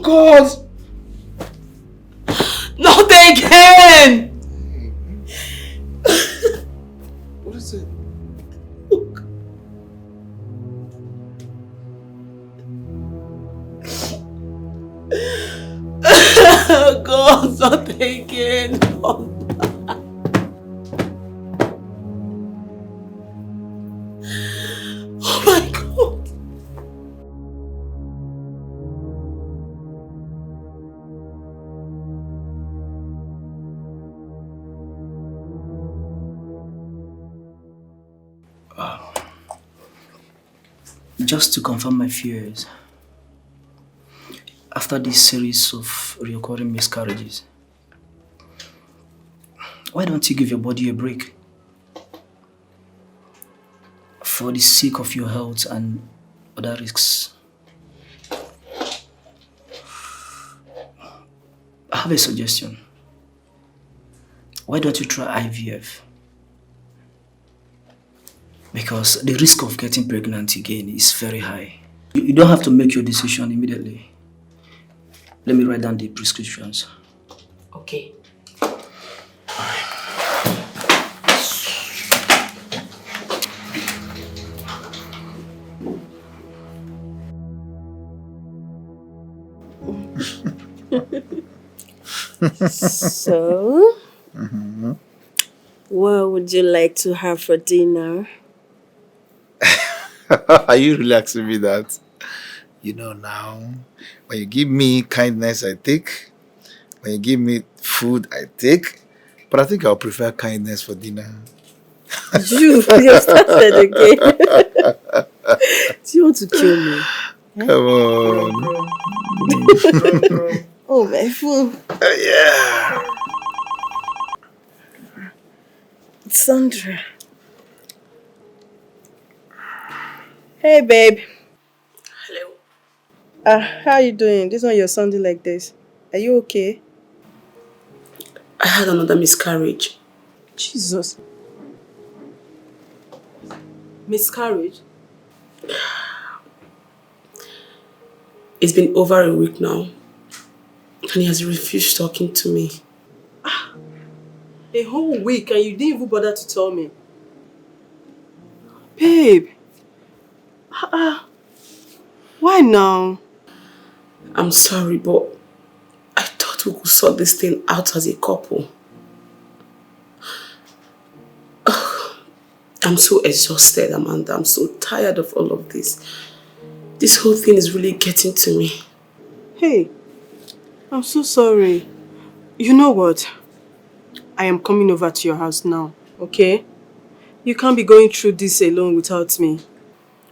God! Not again! What is it? God, not again. Oh my God. Just to confirm my fears, after this series of reoccurring miscarriages, why don't you give your body a break? For the sake of your health and other risks. I have a suggestion. Why don't you try IVF? Because the risk of getting pregnant again is very high. You don't have to make your decision immediately. Let me write down the prescriptions. Okay. So, what would you like to have for dinner? Are you really asking me that? You know now, when you give me kindness, I take. When you give me food, I take. But I think I'll prefer kindness for dinner. You started again. Do you want to kill me? Come on. Oh, my phone. Yeah. Sandra. Hey, babe. Hello. How are you doing? This one you're sounding like this. Are you okay? I had another miscarriage. Jesus. Miscarriage? It's been over a week now. And he has refused talking to me. A whole week and you didn't even bother to tell me. Babe. Why now? I'm sorry, but I thought we could sort this thing out as a couple. I'm so exhausted, Amanda. I'm so tired of all of this. This whole thing is really getting to me. Hey, I'm so sorry. You know what? I am coming over to your house now, okay? You can't be going through this alone without me.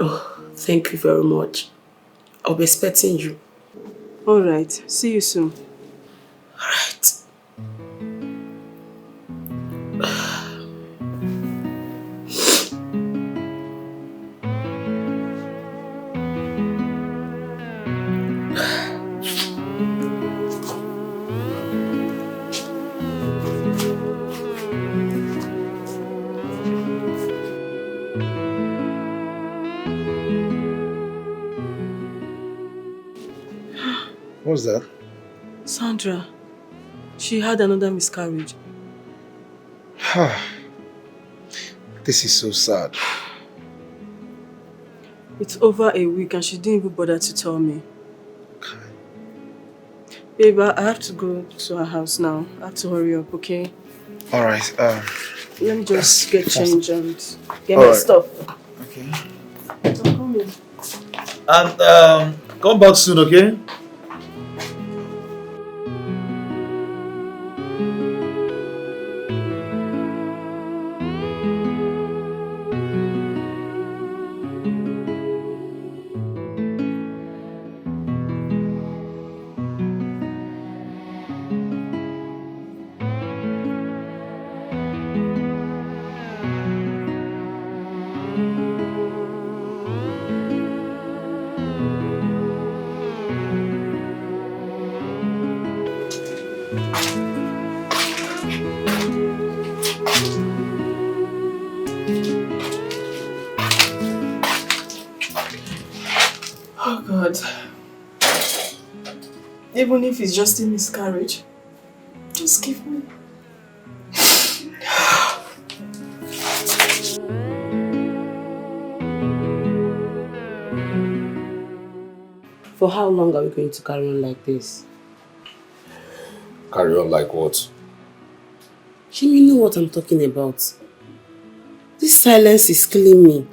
Oh, thank you very much. I'll be expecting you. Alright, see you soon. Alright. What's that? Sandra, she had another miscarriage. This is so sad. It's over a week and she didn't even bother to tell me. Babe, I have to go to her house now. I have to hurry up, okay? Alright, let me just get changed and get my stuff. Okay. I'm coming. And come back soon, okay? Even if it's just a miscarriage, just give me. For how long are we going to carry on like this? Carry on like what? Jim, you know what I'm talking about. This silence is killing me.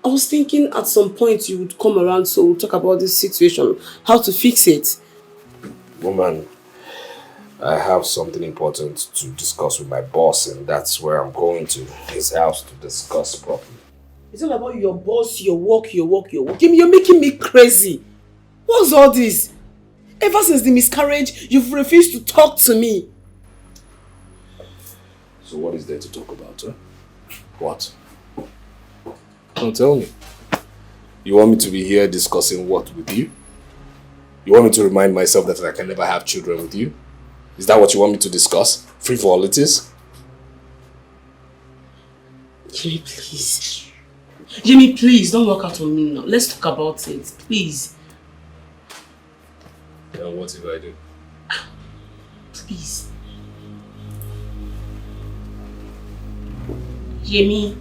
I was thinking at some point you would come around so we'll talk about this situation, how to fix it. Woman, I have something important to discuss with my boss, and that's where I'm going to his house to discuss properly. It's all about your boss, your work, your work, your work. Jim, you're making me crazy. What's all this? Ever since the miscarriage, you've refused to talk to me. So what is there to talk about, huh? What? Don't tell me. You want me to be here discussing what with you? You want me to remind myself that I can never have children with you? Is that what you want me to discuss? Frivolities? Jimmy, please. Jimmy, please, don't walk out on me now. Let's talk about it, please. Yeah, what if I do? Please. Jimmy.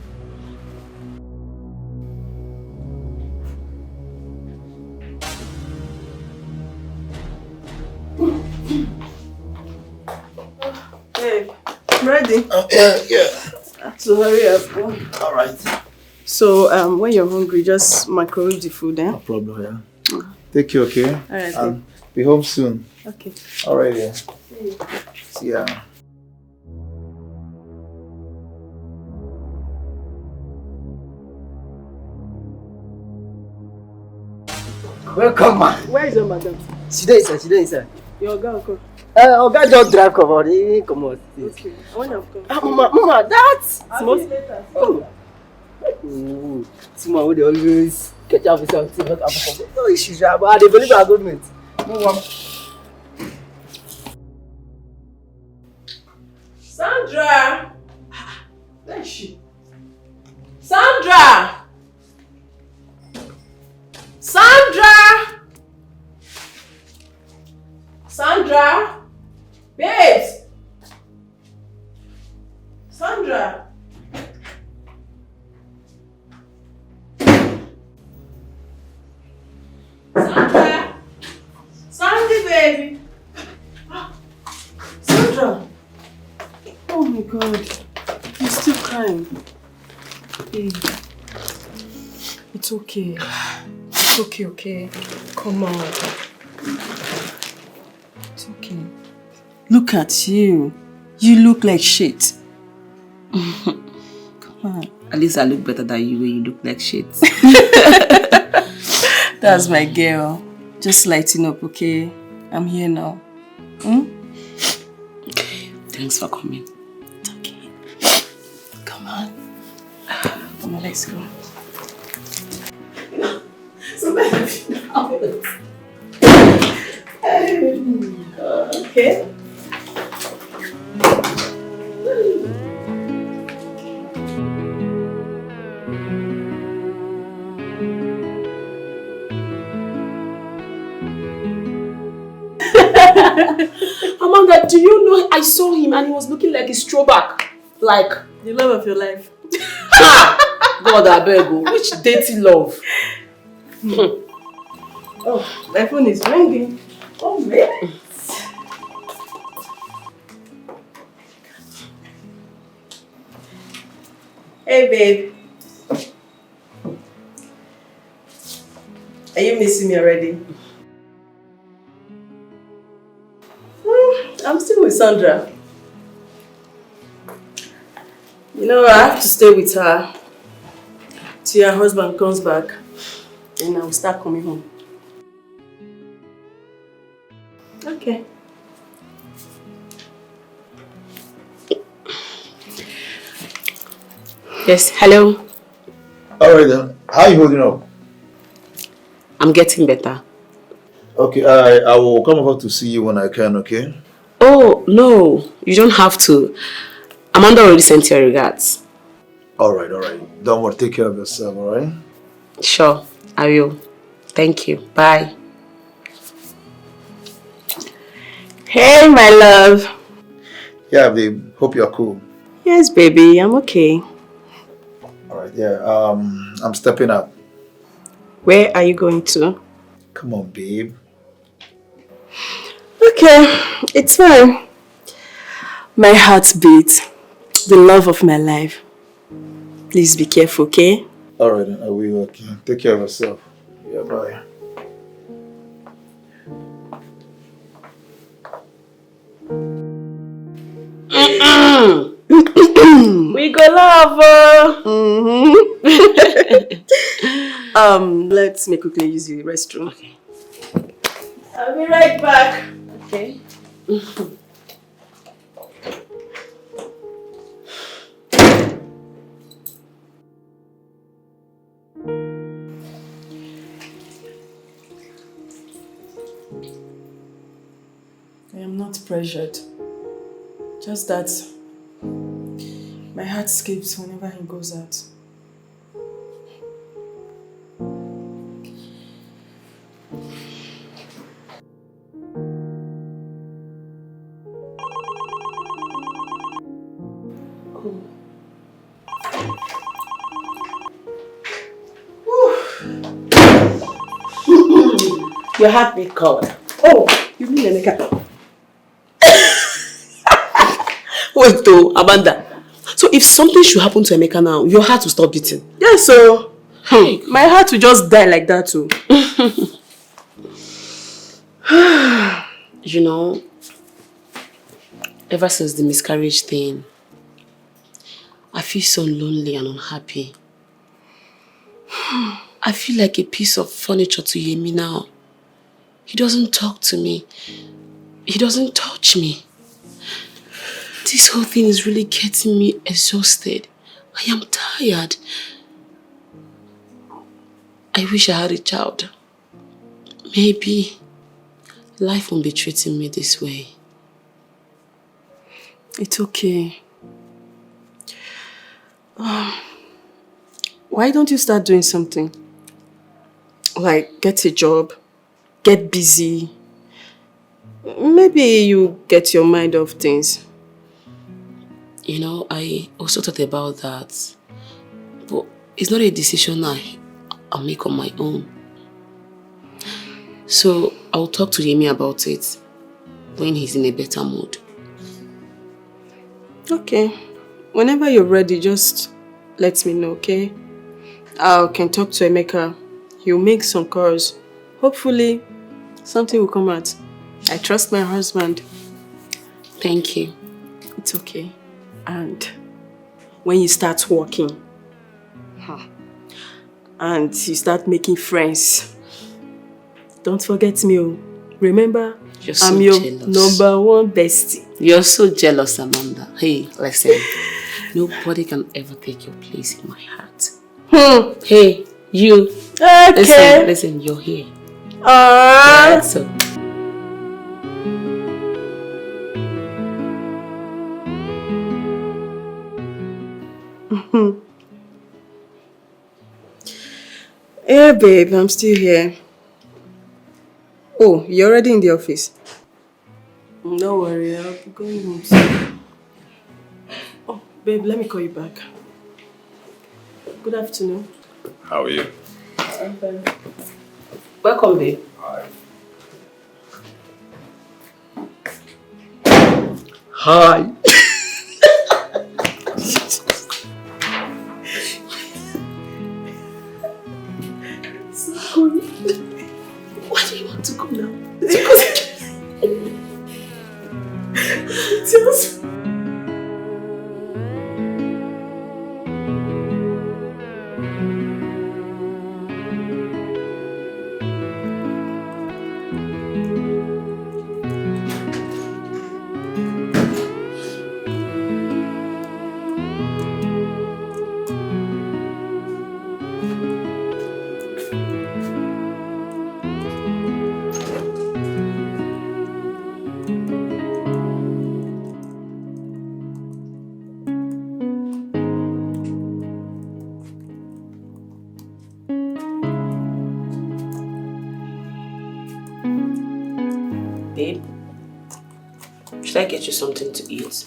Hey, I'm ready. Yeah. So hurry up. All right. So when you're hungry, just microwave the food, eh? No problem, yeah. Take care, okay? Alright. And be home soon. Okay. All right, yeah. See you. See ya. Welcome, man. Where is your madam? She dey inside, she dey inside. Your girl, uncle. Oga just drive comot, he comot. Okay. I want to come. Ah, mama, that I'll see you later. Oh. Ooh, small wey dey always catch up with something, not happen for no issues, but I dey believe our government. No one. Sandra! Where is she? Sandra! Sandra! Sandra! Babes! Sandra! Sandra! Sandy, baby! Sandra! Oh my God, you're still crying. Babe, it's okay. It's okay, okay? Come on. It's okay. Look at you. You look like shit. Come on. At least I look better than you when you look like shit. That's my girl. Just lighten up, okay? I'm here now. Thanks for coming. It's okay. Come on. Come on, let's go. Okay. Amanda, do you know I saw him and he was looking like his throwback? Like the love of your life. God, I beg you. Which dirty love? Oh, my phone is ringing. Oh, man. Hey, babe. Are you missing me already? I'm still with Sandra. You know, I have to stay with her till her husband comes back. And I'll start coming home. Okay. Yes, hello. All right then. How are you holding up? I'm getting better. Okay, I will come over to see you when I can, okay? Oh, no. You don't have to. Amanda already sent your regards. All right. Don't worry, take care of yourself, all right? Sure, I will. Thank you. Bye. Hey, my love. Yeah, babe. Hope you're cool. Yes, baby, I'm okay. All right. Yeah. I'm stepping up. Where are you going to? Come on, babe. Okay, it's fine. My heart beats. The love of my life. Please be careful, okay? All right, then. I will. Okay. Take care of yourself. Yeah. Bye. We go love. Let me quickly use the restroom. Okay. I'll be right back. Okay. I am not pressured. Just that my heart skips whenever he goes out. Your heartbeat called. Oh, you mean Emeka? Wait though, Amanda. So if something should happen to Emeka now, your heart will stop beating. Yes, so my heart will just die like that too. You know, ever since the miscarriage thing, I feel so lonely and unhappy. I feel like a piece of furniture to Yemi now. He doesn't talk to me. He doesn't touch me. This whole thing is really getting me exhausted. I am tired. I wish I had a child. Maybe life won't be treating me this way. It's okay. Why don't you start doing something? Like get a job, get busy. Maybe you get your mind off things. You know, I also thought about that. But it's not a decision I'll make on my own. So I'll talk to Yemi about it when he's in a better mood. Okay. Whenever you're ready, just let me know, okay? I can talk to Emeka. He'll make some calls. Hopefully, something will come out. I trust my husband. Thank you. It's okay. And when you start working, and you start making friends, don't forget me. Remember, You're so I'm your jealous. number one bestie. You're so jealous, Amanda. Hey, listen. Nobody can ever take your place in my heart. Hey, you. Okay. Listen, you're here. Alright. So. Yeah, babe, I'm still here. Oh, you're already in the office? Don't worry, I'll be going home soon. Oh, babe, let me call you back. Good afternoon. How are you? I'm fine. Welcome, babe. Hi. Why do you want to go now? Just... Should I get you something to eat?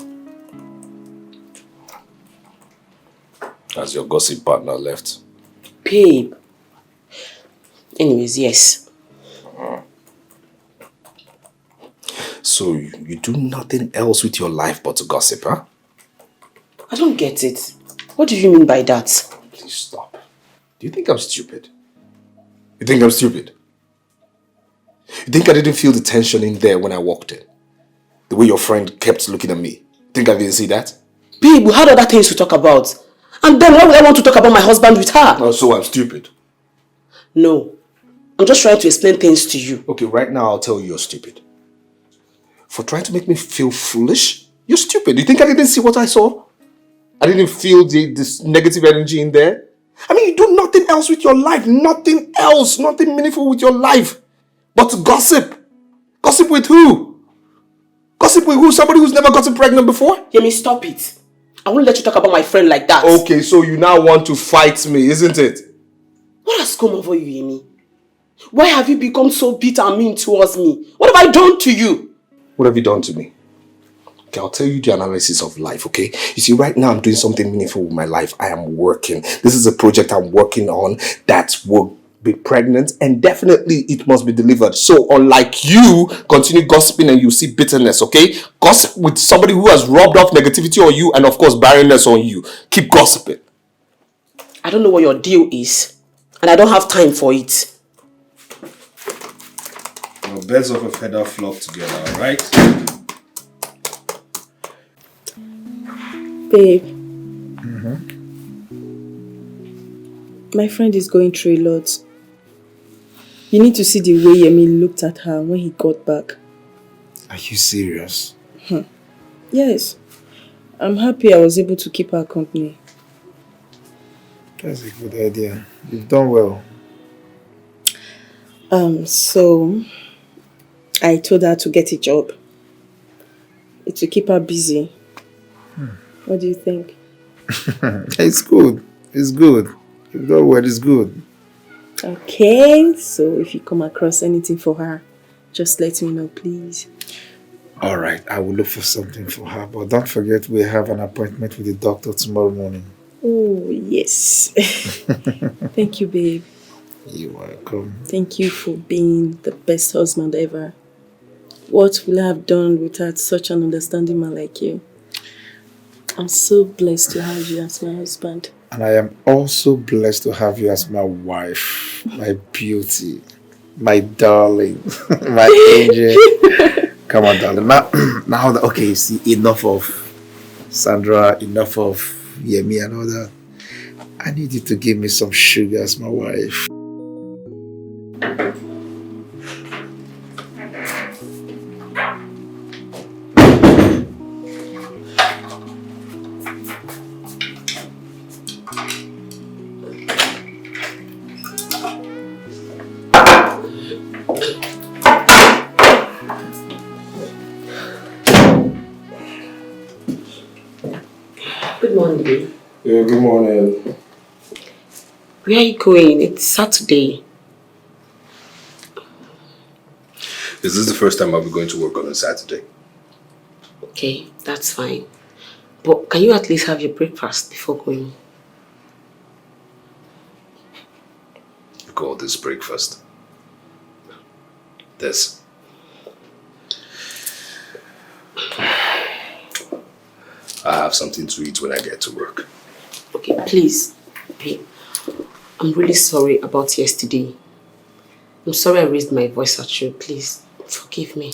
Has your gossip partner left? Babe. Anyways, yes. So you do nothing else with your life but to gossip, huh? I don't get it. What do you mean by that? Please stop. Do you think I'm stupid? You think I'm stupid? You think I didn't feel the tension in there when I walked in? The way your friend kept looking at me. Think I didn't see that? Babe, we had other things to talk about. And then why would I want to talk about my husband with her? Oh, so I'm stupid. No. I'm just trying to explain things to you. Okay, right now I'll tell you you're stupid. For trying to make me feel foolish? You're stupid. You think I didn't see what I saw? I didn't feel this negative energy in there? I mean, you do nothing else with your life. Nothing else. Nothing meaningful with your life. But to gossip. Gossip with who? Gossip with who? Somebody who's never gotten pregnant before? Yemi, stop it. I won't let you talk about my friend like that. Okay, so you now want to fight me, isn't it? What has come over you, Yemi? Why have you become so bitter and mean towards me? What have I done to you? What have you done to me? Okay, I'll tell you the analysis of life, okay? You see, right now I'm doing something meaningful with my life. I am working. This is a project I'm working on that will be pregnant, and definitely it must be delivered. So unlike you, continue gossiping and you see bitterness, okay? Gossip with somebody who has rubbed off negativity on you and of course barrenness on you. Keep gossiping. I don't know what your deal is, and I don't have time for it. Well, birds of a feather flock together, alright? Babe. My friend is going through a lot. You need to see the way Yemi looked at her when he got back. Are you serious? Yes. I'm happy I was able to keep her company. That's a good idea. You've done well. So I told her to get a job. It will keep her busy. What do you think? It's good. It's good. You've done well. It's good. Okay, so if you come across anything for her, just let me know, please. Alright, I will look for something for her. But don't forget, we have an appointment with the doctor tomorrow morning. Oh, yes. Thank you, babe. You're welcome. Thank you for being the best husband ever. What will I have done without such an understanding man like you? I'm so blessed to have you as my husband. And I am also blessed to have you as my wife, my beauty, my darling, my angel. Come on, darling. Now, okay, you see, enough of Sandra, enough of Yemi and all that. I need you to give me some sugar as my wife. Good morning. Yeah, good morning. Where are you going? It's Saturday. Is this the first time I'll be going to work on a Saturday? Okay, that's fine. But can you at least have your breakfast before going? You call this breakfast? This. I have something to eat when I get to work. Okay, please. Babe, I'm really sorry about yesterday. I'm sorry I raised my voice at you. Please, forgive me.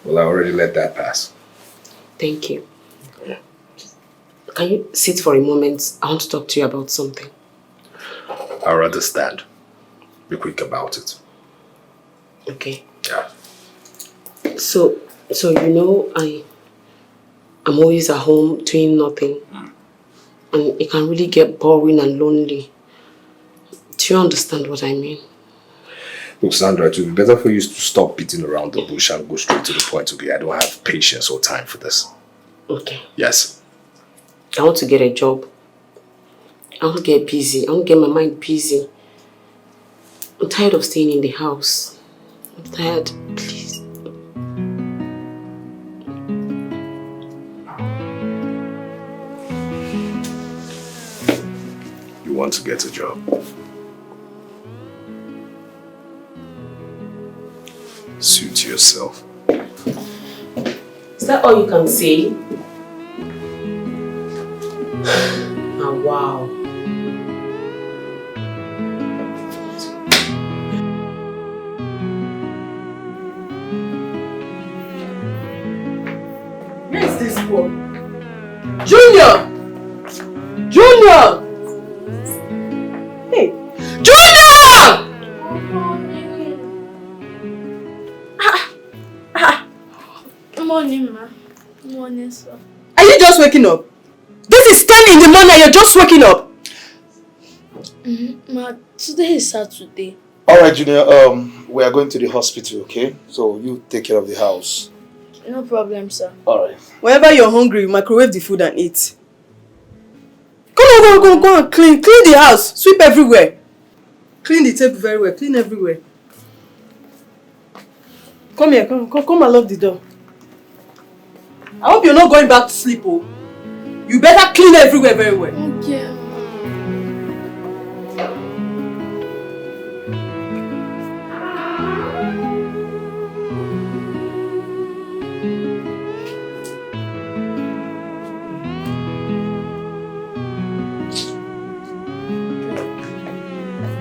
Well, I already let that pass. Thank you. Can you sit for a moment? I want to talk to you about something. I'd rather stand. Be quick about it. Okay. Yeah. So you know, I'm always at home doing nothing. And it can really get boring and lonely. Do you understand what I mean? Look, Sandra, it would be better for you to stop beating around the bush and go straight to the point, okay? I don't have patience or time for this. Okay. Yes. I want to get a job. I want to get busy. I want to get my mind busy. I'm tired of staying in the house. I'm tired. Please. want to get a job. Suit yourself. Is that all you can say? Oh, wow. Where is this boy? Junior! Junior! Hey! Junior! Morning, ma. Morning, sir. Are you just waking up? This is 10 in the morning and you're just waking up. Ma, today is Saturday. Alright, Junior, we are going to the hospital, okay? So you take care of the house. No problem, sir. Alright. Whenever you're hungry, microwave the food and eat. Go and clean the house. Sweep everywhere. Clean the table very well. Clean everywhere. Come here, come and lock the door. I hope you're not going back to sleep, oh. You better clean everywhere very well. Okay.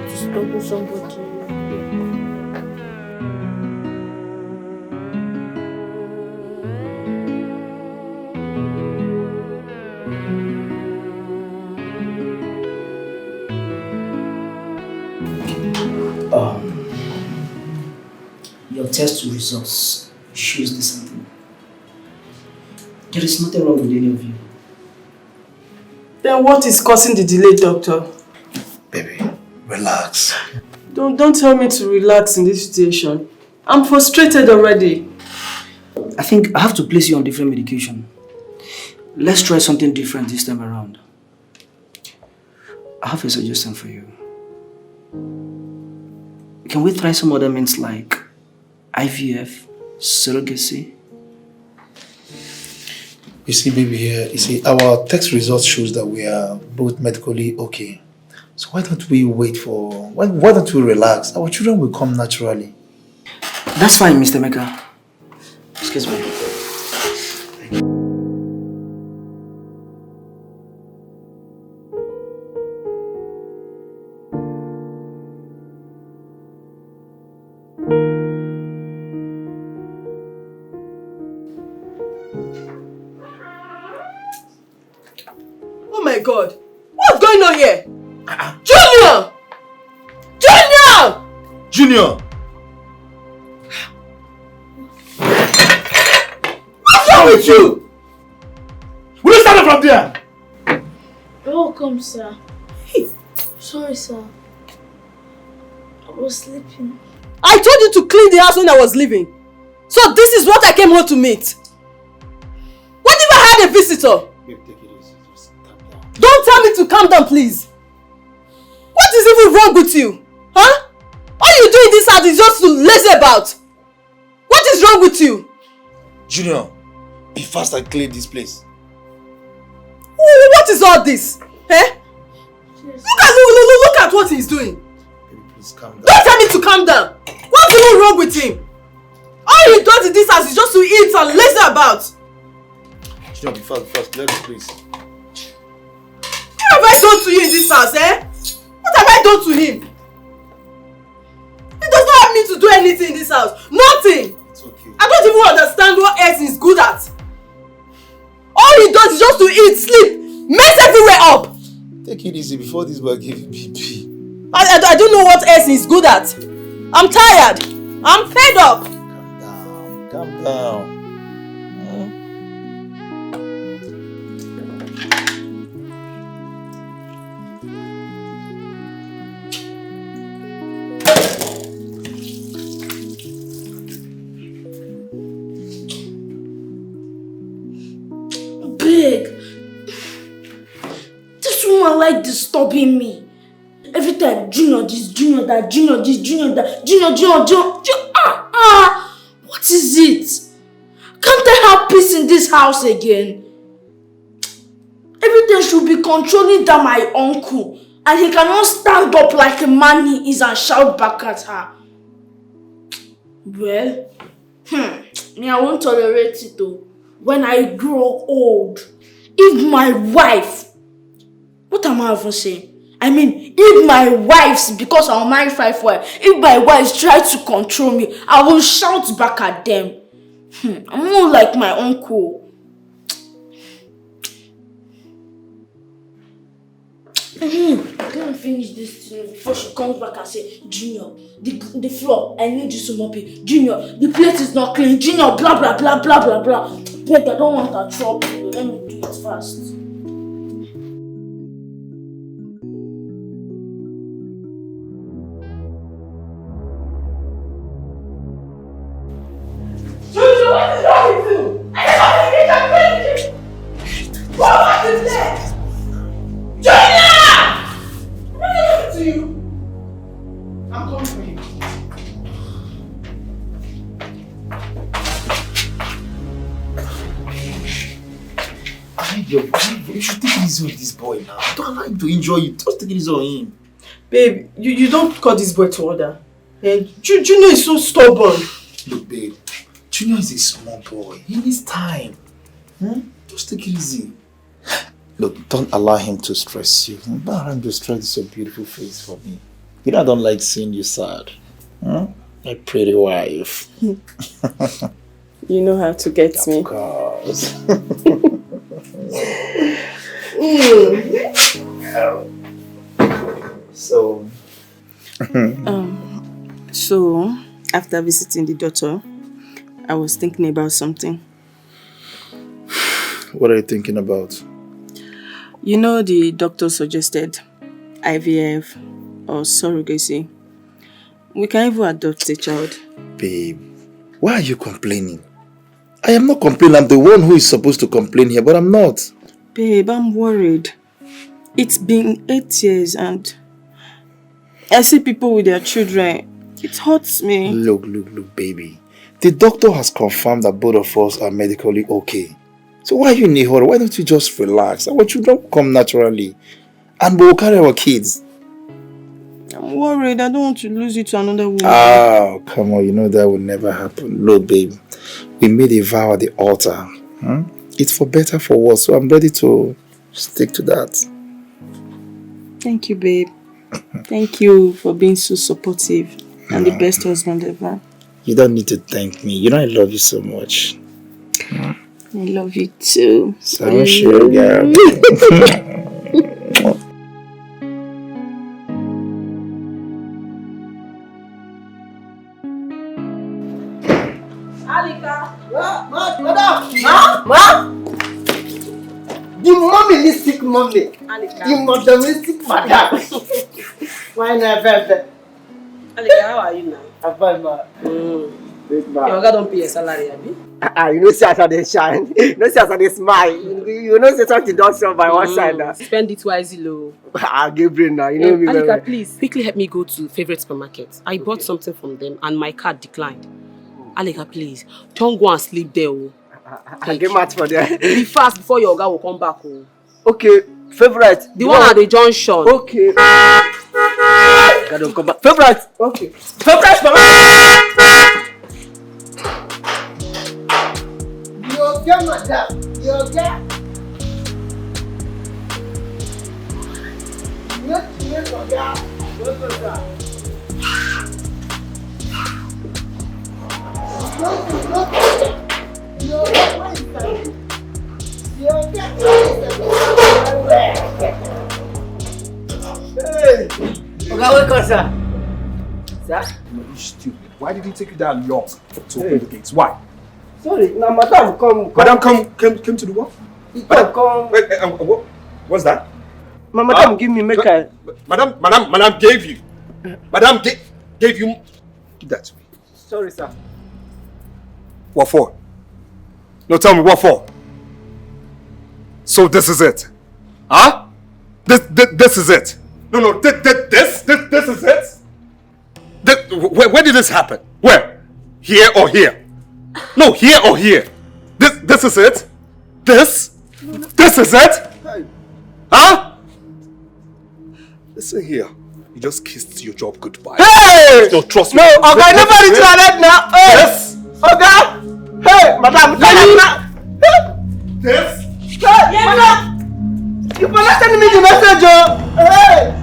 Just talk to somebody. Your test results shows the same thing. There is nothing wrong with any of you. Then what is causing the delay, doctor? Baby, relax. Don't tell me to relax in this situation. I'm frustrated already. I think I have to place you on different medication. Let's try something different this time around. I have a suggestion for you. Can we try some other means like IVF, surrogacy? You see, baby, here, our test results shows that we are both medically okay. So why don't we wait for, why don't we relax? Our children will come naturally. That's fine, Mr. Mecca. Excuse me. Oh my God! What's going on here? Junior! Junior! Junior! What's wrong with you? Will you stand up from there? Welcome, sir. Sorry, sir. I was sleeping. I told you to clean the house when I was leaving. So this is what I came home to meet. What if I had a visitor? Babe, take it easy. Just calm down. Don't tell me to calm down, please. What is even wrong with you? Huh? All you do in this house is just to lazy about. What is wrong with you? Junior, be fast and clean this place. What is all this? Eh? Yes. Look at what he's doing. Baby, please calm down. Don't tell me to calm down. What's even wrong with him? All he does in this house is just to eat and lazy about. Junior, be fast, clear this place. What have I done to you in this house, eh? What have I done to him? He does not have me to do anything in this house. Nothing. It's okay. I don't even understand what else he's good at. All he does is just to eat, sleep, mess everywhere up. Take it easy before this boy give you BP. I don't know what else he's good at. I'm tired. I'm fed up. Calm down. Big. This woman like disturbing me. Every time, Junior this, Junior that, Junior this, Junior that, Junior. What is it? Can't I have peace in this house again? Everything should be controlling that my uncle. and he cannot stand up like a man he is and shout back at her. Well, me, I won't tolerate it though. When I grow old, if my wife, what am I even saying? I mean, if my wives, because I'm married 5 wives, if my wives try to control me, I will shout back at them. I'm more like my uncle. Let me finish this thing before she comes back and say, Junior, the floor, I need you to mop it. Junior, the plate is not clean. Junior, blah, blah, blah, blah, blah, blah. Beg, I don't want her trouble. Let me do it fast. Junior, what is wrong with you? I can't get your what is this? Junior! What happened to you? I'm coming for you. You should take it easy with this boy now. Don't allow him to enjoy it. Just take it easy on him. Babe, you don't call this boy to order. Junior is so stubborn. Look, babe. Junior is a small boy. He needs time. Just take it easy. Look, don't allow him to stress you. Don't allow him to stress this your beautiful face for me. You know I don't like seeing you sad. My pretty wife. You know how to get me. Of course. So, after visiting the doctor, I was thinking about something. What are you thinking about? You know, the doctor suggested IVF or surrogacy. We can even adopt a child. Babe, why are you complaining? I am not complaining. I'm the one who is supposed to complain here, but I'm not. Babe, I'm worried. It's been 8 years and I see people with their children. It hurts me. Look, baby. The doctor has confirmed that both of us are medically okay. So why are you in a hurry? Why don't you just relax? Our children come naturally. And we'll carry our kids. I'm worried. I don't want to lose you to another woman. Oh, come on. You know that will never happen. Look, babe. We made a vow at the altar. It's for better, for worse. So I'm ready to stick to that. Thank you, babe. Thank you for being so supportive and the best husband ever. You don't need to thank me. You know I love you so much. I love you too. So sure, girl. Alika! Ma! The mommyistic mommy. Alika. The modernistic madam. Why not, baby? Alika, how are you now? I'm fine, ma. Big man. Your God don't pay your salary, abi? You know, see as I dey shine. You know, see as I dey smile. You know, see something don't sell by one side now. Spend it wisely, low. I'll give brain now. You know me very well. Alika, please, quickly help me go to favorite supermarket. I bought something from them and my card declined. Alika, please, don't go and sleep there. I'll get mad for there. Be fast before your guy will come back. Okay, favorite. The one at the junction. Okay. God don't come back. Favorite. Okay. Favorite, mama. Yoga, madam. Yoga. Yoga. Hey! Okay, wake up, sir. Sir? No, you stupid. Why did it take you that long to open the gates? Why? Sorry, now madam come. Madam came to the what? Come. Wait, what's that? My madam give me make I. Madam gave you. Madam gave you. Give that to me. Sorry, sir. What for? No, tell me what for. So this is it, huh? This is it. No, this is it. Where did this happen? Where? Here or here? No, here or here. This is it. This is it. Huh? Listen here. You just kissed your job goodbye. Hey! Don't trust me. No, okay, never reach your head now. Hey! Yes. Okay? Hey, madam, Yes. Hey, madam! You for not sending me the message, oh! Hey!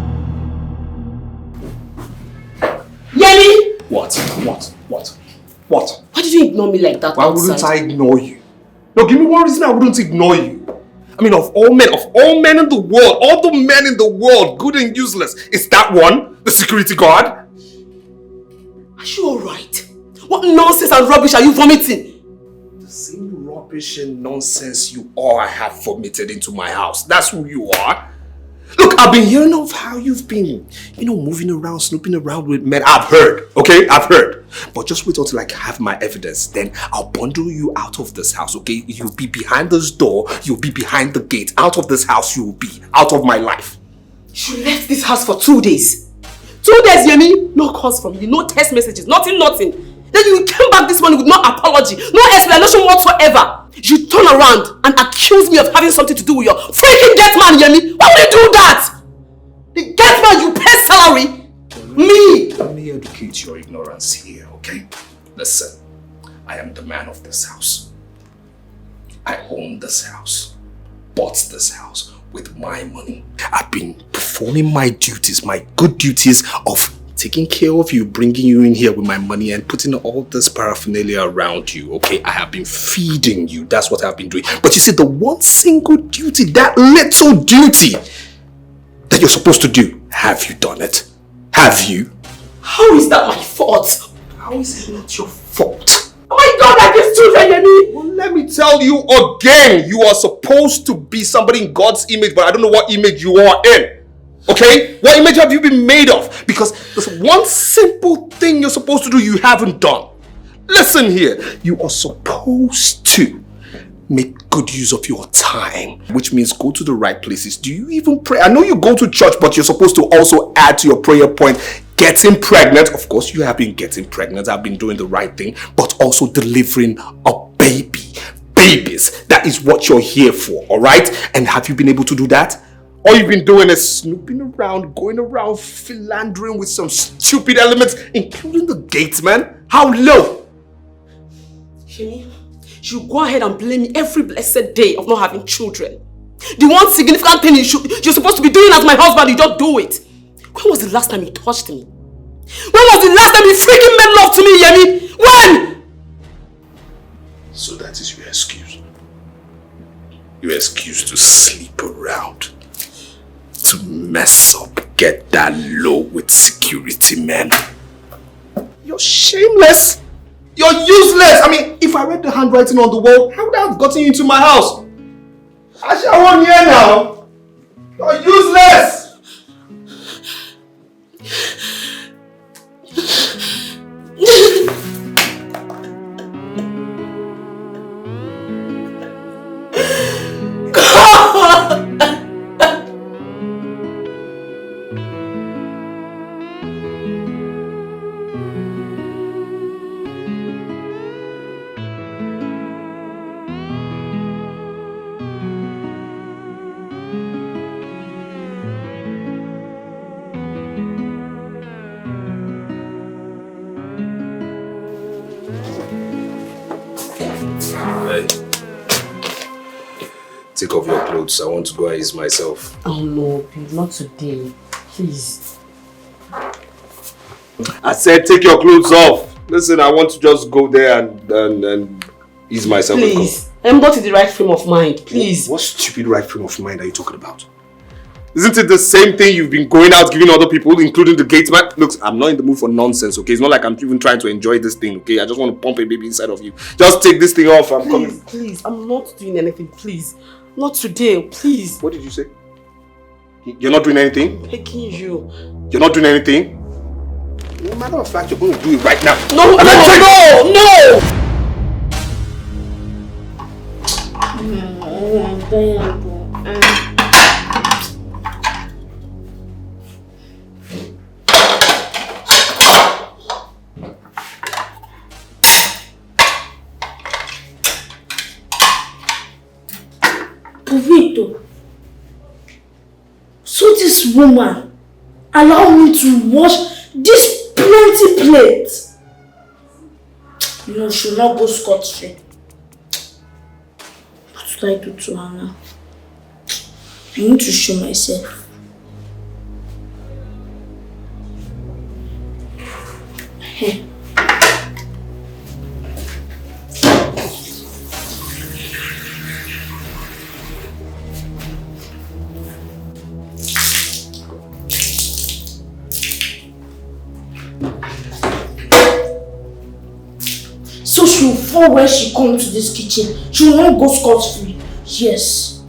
Yemi! What? Why did you ignore me like that? Why wouldn't I ignore you? No, give me one reason I wouldn't ignore you. I mean, of all men in the world, all the men in the world, good and useless, is that one the security guard? Are you alright? What nonsense and rubbish are you vomiting? The same rubbish and nonsense you are have vomited into my house. That's who you are. Look, I've been hearing of how you've been, moving around, snooping around with men. I've heard, okay? I've heard. But just wait until I have my evidence. Then I'll bundle you out of this house, okay? You'll be behind this door. You'll be behind the gate. Out of this house you will be. Out of my life. You left this house for 2 days. 2 days, Yemi? No calls from you, no text messages, nothing. Then you came back this morning with no apology, no explanation whatsoever. You turn around and accuse me of having something to do with your freaking gate man, Yemi. Why would you do that? The gate man you pay salary? Me? Let me educate your ignorance here, okay? Listen, I am the man of this house. I own this house. Bought this house with my money. I've been performing my duties, my good duties of taking care of you, bringing you in here with my money and putting all this paraphernalia around you, okay? I have been feeding you. That's what I've been doing. But you see, the one single duty, that little duty that you're supposed to do, have you done it? Have you? How is that my fault? How is it not your fault? Oh my God, I give children, Yemi! Well, let me tell you again, you are supposed to be somebody in God's image, but I don't know what image you are in. Okay? What image have you been made of? Because there's one simple thing you're supposed to do you haven't done. Listen here. You are supposed to make good use of your time, which means go to the right places. Do you even pray? I know you go to church, but you're supposed to also add to your prayer point, getting pregnant. Of course, you have been getting pregnant. I've been doing the right thing, but also delivering a baby. Babies. That is what you're here for, all right? And have you been able to do that? All you've been doing is snooping around, going around, philandering with some stupid elements, including the gates, man. How low? Yemi, you go ahead and blame me every blessed day of not having children. The one significant thing you're supposed to be doing as my husband, you don't do it. When was the last time you touched me? When was the last time you freaking made love to me, Yemi? When? So that is your excuse. Your excuse to sleep around. To mess up, get that low with security, man. You're shameless. You're useless. I mean, if I read the handwriting on the wall, how would I have gotten you into my house? I shall run here now. You're useless. Take off your clothes. I want to go and ease myself. Oh no, babe, not today. Please. I said take your clothes off. Listen, I want to just go there and ease myself. Please. I'm not in the right frame of mind. Please. What stupid right frame of mind are you talking about? Isn't it the same thing you've been going out giving other people, including the gate man? Look, I'm not in the mood for nonsense, okay? It's not like I'm even trying to enjoy this thing, okay? I just want to pump a baby inside of you. Just take this thing off. I'm coming. Please, I'm not doing anything. Please. Not today, please. What did you say? You're not doing anything? I'm begging you. You're not doing anything? No matter of fact, you're going to do it right now. No, Vito, so this woman allow me to wash this plenty plate. You know, she'll not go scot-free. What will I do to her now? I need to show myself. Hey. So she will fall when she comes to this kitchen. She will not go scot-free. Yes.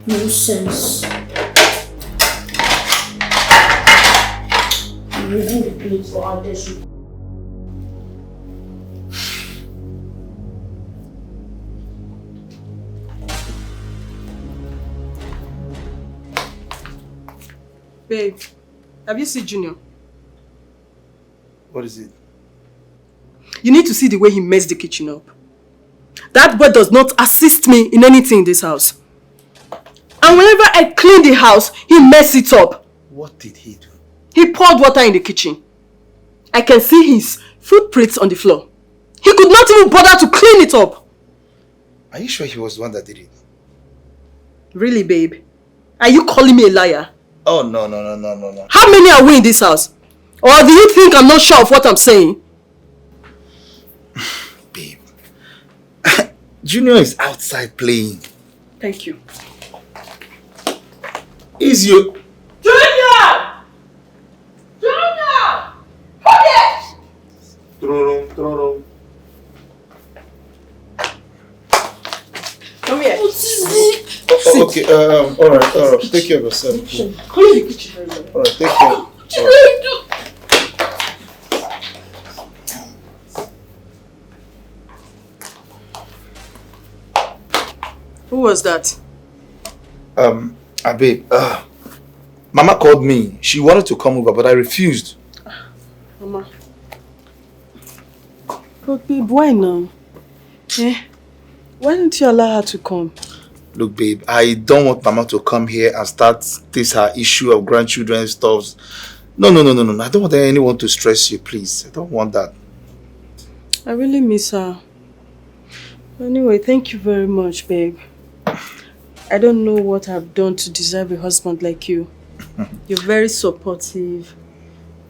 Nonsense. I'm using the plate for her dish. Babe, have you seen Junior? What is it? You need to see the way he messed the kitchen up. That boy does not assist me in anything in this house. And whenever I clean the house, he messes it up. What did he do? He poured water in the kitchen. I can see his footprints on the floor. He could not even bother to clean it up. Are you sure he was the one that did it? Really, babe? Are you calling me a liar? Oh, no. How many are we in this house? Or do you think I'm not sure of what I'm saying? Babe. Junior is outside playing. Thank you. Is you? Junior! Junior! Come here! Throw. Come here. What is it? Oh, okay, alright. Take care of yourself. Clean the kitchen very well. Alright, take care. What did I do? Who was that? Babe, Mama called me. She wanted to come over, but I refused. Mama. But babe, why now? Why didn't you allow her to come? Look, babe, I don't want Mama to come here and start this her issue of grandchildren stuff. No. I don't want anyone to stress you, please. I don't want that. I really miss her. Anyway, thank you very much, babe. I don't know what I've done to deserve a husband like you. You're very supportive.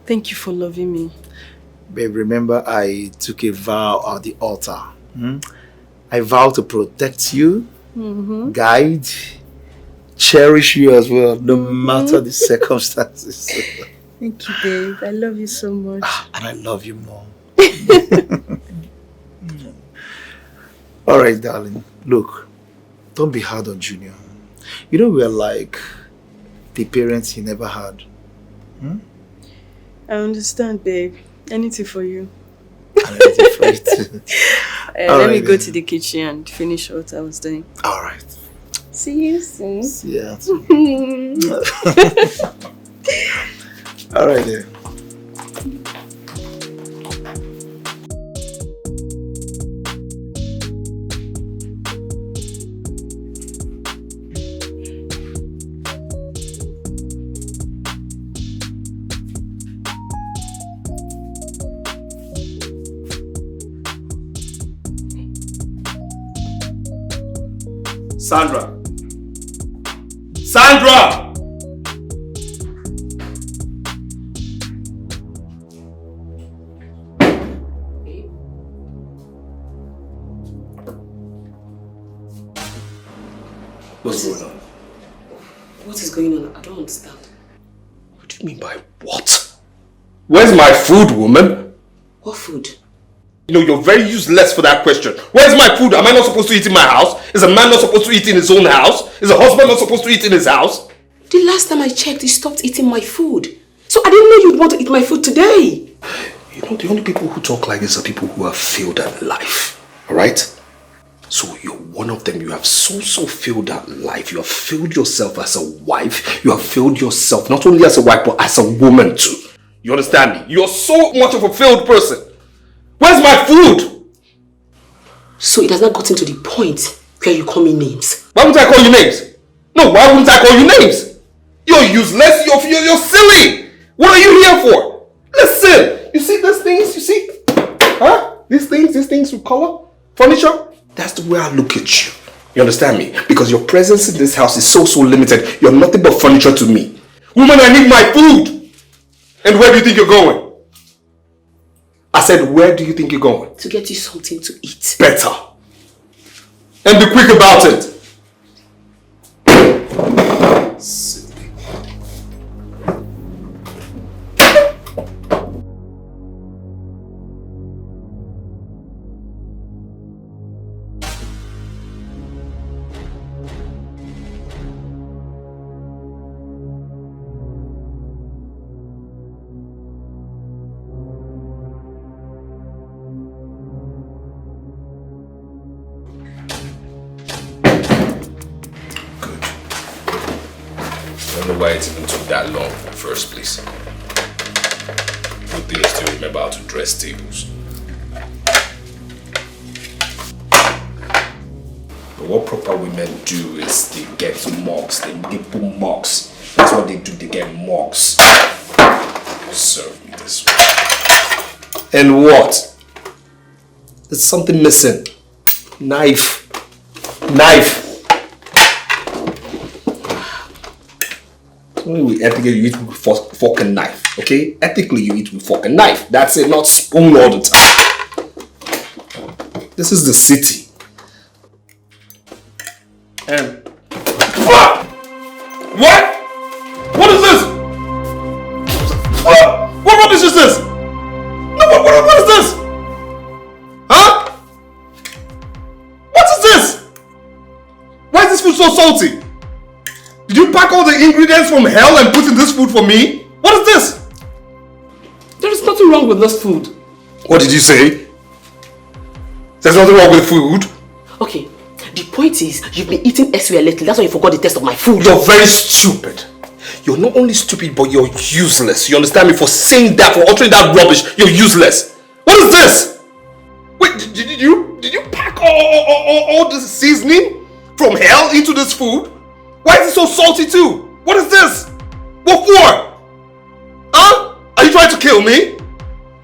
Thank you for loving me. Babe, remember I took a vow at the altar. I vow to protect you, guide, cherish you as well, no matter the circumstances. Thank you, babe. I love you so much. And I love you more. Alright, darling. Look, don't be hard on Junior. You know we're like the parents he never had. I understand, babe. Anything for you. And anything for you too. Let me go to the kitchen and finish what I was doing. Alright. See you soon. See ya. Alright then. Sandra! Sandra! What's going on? What is going on? I don't understand. What do you mean by what? Where's my food, woman? What food? You know, you're very useless for that question. Where's my food? Am I not supposed to eat in my house? Is a man not supposed to eat in his own house? Is a husband not supposed to eat in his house? The last time I checked, he stopped eating my food. So I didn't know you'd want to eat my food today. You know, the only people who talk like this are people who have failed at life. Alright? So you're one of them. You have so failed at life. You have failed yourself as a wife. You have failed yourself not only as a wife, but as a woman too. You understand me? You're so much of a failed person. Where's my food? So it has not gotten to the point where you call me names. Why wouldn't I call you names? No, why wouldn't I call you names? You're useless, you're silly. What are you here for? Listen, you see these things, you see? Huh? These things with color, furniture? That's the way I look at you. You understand me? Because your presence in this house is so limited. You're nothing but furniture to me. Woman, I need my food. And where do you think you're going? I said, where do you think you're going? To get you something to eat. Better. And be quick about it. I don't know why it even took that long in the first place. Good thing I still remember how to dress tables. But what proper women do is they get mugs, they put mugs. That's what they do, they get mugs. Serve me this way. And what? There's something missing. Knife. Only ethically you eat with fork and knife, okay? Ethically you eat with fork and knife. That's it, not spoon all the time. This is the city. And what? What is this? What rubbish is this? No, what is this? Huh? What is this? Why is this food so salty? Did you pack all the ingredients from hell and put in this food for me? What is this? There is nothing wrong with this food. What did you say? There's nothing wrong with food? Okay, the point is, you've been eating elsewhere lately. That's why you forgot the taste of my food. You're very stupid. You're not only stupid, but you're useless. You understand me? For saying that, for uttering that rubbish, you're useless. What is this? Wait, did you pack all this seasoning from hell into this food? Why is it so salty too? What is this? What for? Huh? Are you trying to kill me?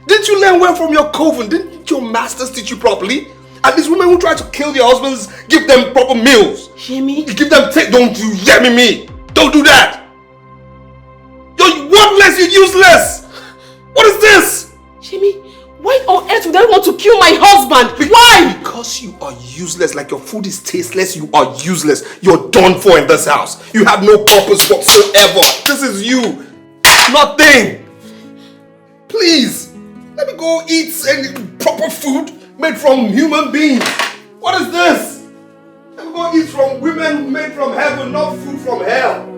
Didn't you learn well from your coven? Didn't your masters teach you properly? At least women who try to kill their husbands, give them proper meals. Hear me? Give them don't you hear me? Don't do that. You're worthless, you're useless. What is this? Jimmy, why on earth would I want to kill my husband? Why? Because you are useless. Like your food is tasteless, you are useless. You're done for in this house. You have no purpose whatsoever. This is you. Nothing. Please, let me go eat any proper food made from human beings. What is this? Let me go eat from women made from heaven, not food from hell.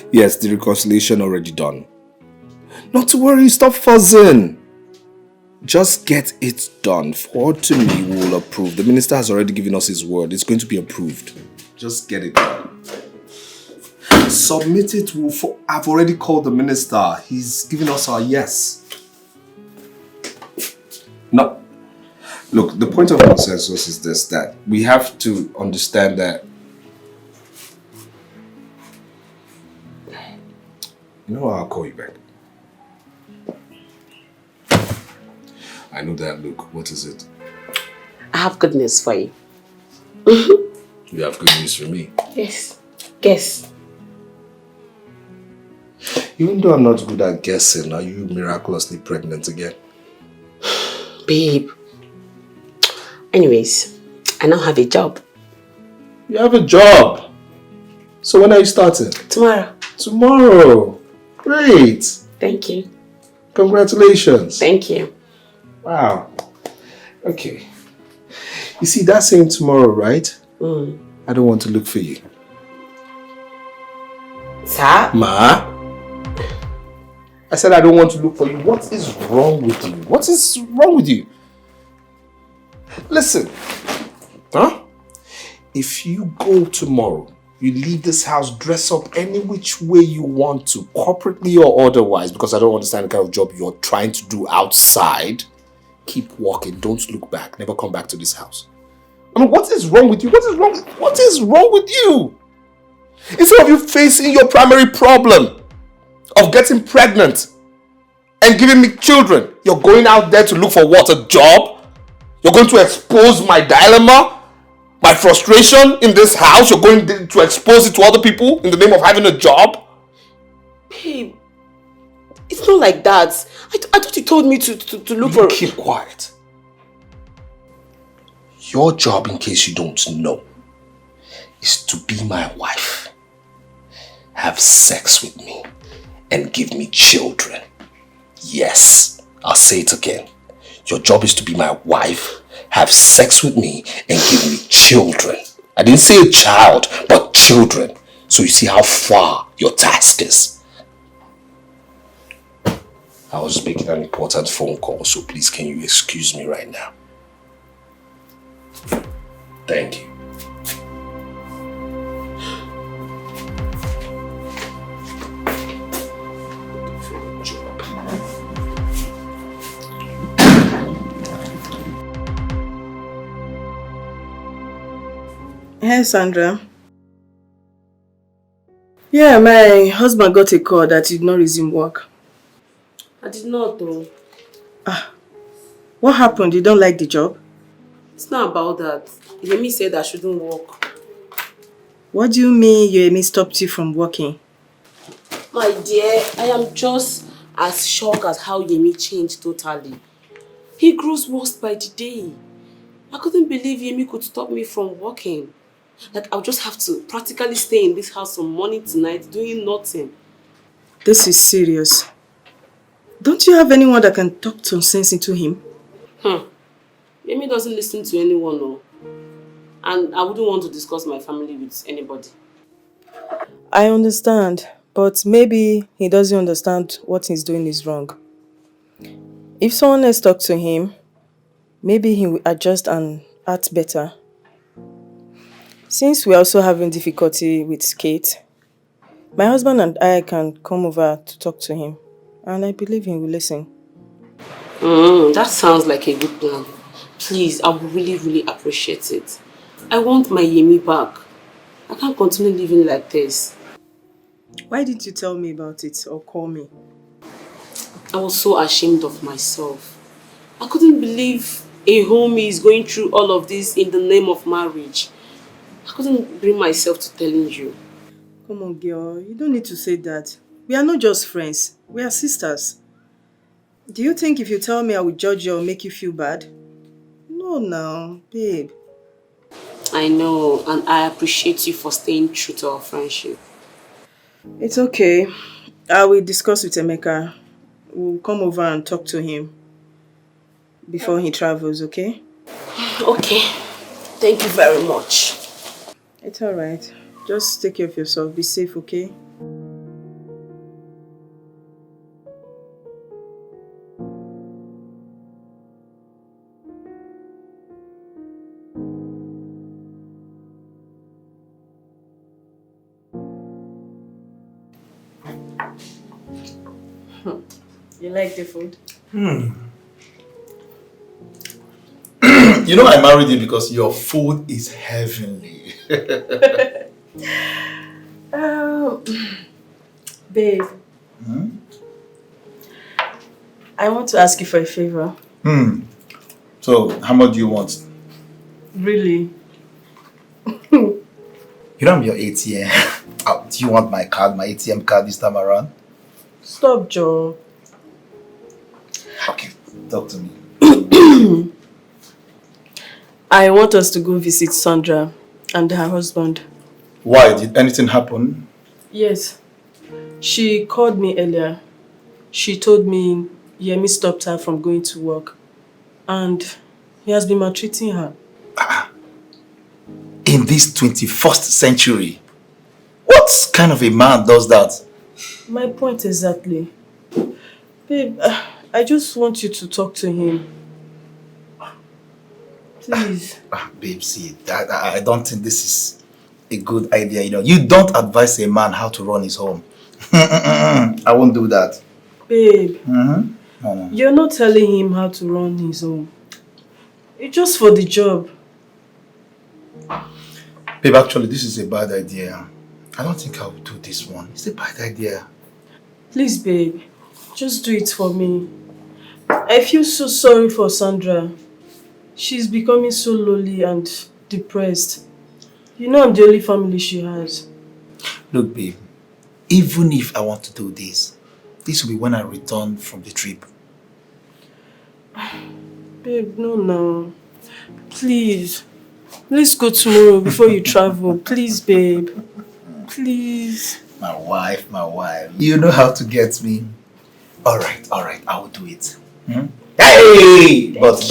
Yes, the reconciliation already done. Not to worry, stop fuzzing. Just get it done. Forward to me, we will approve. The minister has already given us his word. It's going to be approved. Just get it done. Submit it. I've already called the minister. He's given us our yes. No. Look, the point of consensus is this, that we have to understand that you know what, I'll call you back. I know that look. What is it? I have good news for you. You have good news for me? Yes. Guess. Even though I'm not good at guessing, are you miraculously pregnant again? Babe. Anyways, I now have a job. You have a job. So when are you starting? Tomorrow. Tomorrow. Great. Thank you. Congratulations. Thank you. Wow. Okay. You see, that's saying tomorrow, right? I don't want to look for you. Sir? Ma? I said I don't want to look for you. What is wrong with you? What is wrong with you? Listen. Huh? If you go tomorrow, you leave this house, dress up any which way you want to, corporately or otherwise, because I don't understand the kind of job you're trying to do outside. Keep walking. Don't look back. Never come back to this house. I mean, what is wrong with you? What is wrong with you? Instead of you facing your primary problem of getting pregnant and giving me children, you're going out there to look for what? A job? You're going to expose my dilemma, my frustration in this house. You're going to expose it to other people in the name of having a job. Babe, it's not like that. I thought you told me to look for... Keep quiet. Your job, in case you don't know, is to be my wife, have sex with me, and give me children. Yes, I'll say it again. Your job is to be my wife, have sex with me, and give me children. I didn't say a child, but children. So you see how far your task is. I was making an important phone call, so please can you excuse me right now? Thank you. Hey, Sandra. Yeah, my husband got a call that he did not resume work. I did not though. What happened? You don't like the job? It's not about that. Yemi said I shouldn't work. What do you mean Yemi stopped you from working? My dear, I am just as shocked as how Yemi changed totally. He grows worse by the day. I couldn't believe Yemi could stop me from working. Like, I'll just have to practically stay in this house from morning to night doing nothing. This is serious. Don't you have anyone that can talk some sense into him? Yemi doesn't listen to anyone, no. And I wouldn't want to discuss my family with anybody. I understand, but maybe he doesn't understand what he's doing is wrong. If someone else talks to him, maybe he will adjust and act better. Since we're also having difficulty with Kate, my husband and I can come over to talk to him, and I believe he will listen. That sounds like a good plan. Please, I would really, really appreciate it. I want my Yemi back. I can't continue living like this. Why didn't you tell me about it or call me? I was so ashamed of myself. I couldn't believe a homie is going through all of this in the name of marriage. I couldn't bring myself to telling you. Come on, girl. You don't need to say that. We are not just friends. We are sisters. Do you think if you tell me I will judge you or make you feel bad? No, now, babe. I know, and I appreciate you for staying true to our friendship. It's okay. I will discuss with Emeka. We'll come over and talk to him before he travels, okay? Okay. Thank you very much. It's alright. Just take care of yourself. Be safe, okay? You like the food? You know I married you because your food is heavenly. Babe. I want to ask you for a favor. So, how much do you want? Really? You don't have your ATM. Do you want my card, my ATM card this time around? Stop, Joe. Okay, talk to me. I want us to go visit Sandra and her husband. Why? Did anything happen? Yes. She called me earlier. She told me Yemi stopped her from going to work. And he has been maltreating her. In this 21st century? What kind of a man does that? My point exactly. Babe, I just want you to talk to him. Please. Babe, see, I don't think this is a good idea. You don't advise a man how to run his home. I won't do that. Babe, No. you're not telling him how to run his home. It's just for the job. Babe, actually, this is a bad idea. I don't think I will do this one. It's a bad idea. Please, babe, just do it for me. I feel so sorry for Sandra. She's becoming so lonely and depressed. You know I'm the only family she has. Look, babe, even if I want to do this will be when I return from the trip. Babe, no. Please. Let's go tomorrow before you travel. Please, babe. Please. My wife. You know how to get me. Alright, I will do it. Hey! But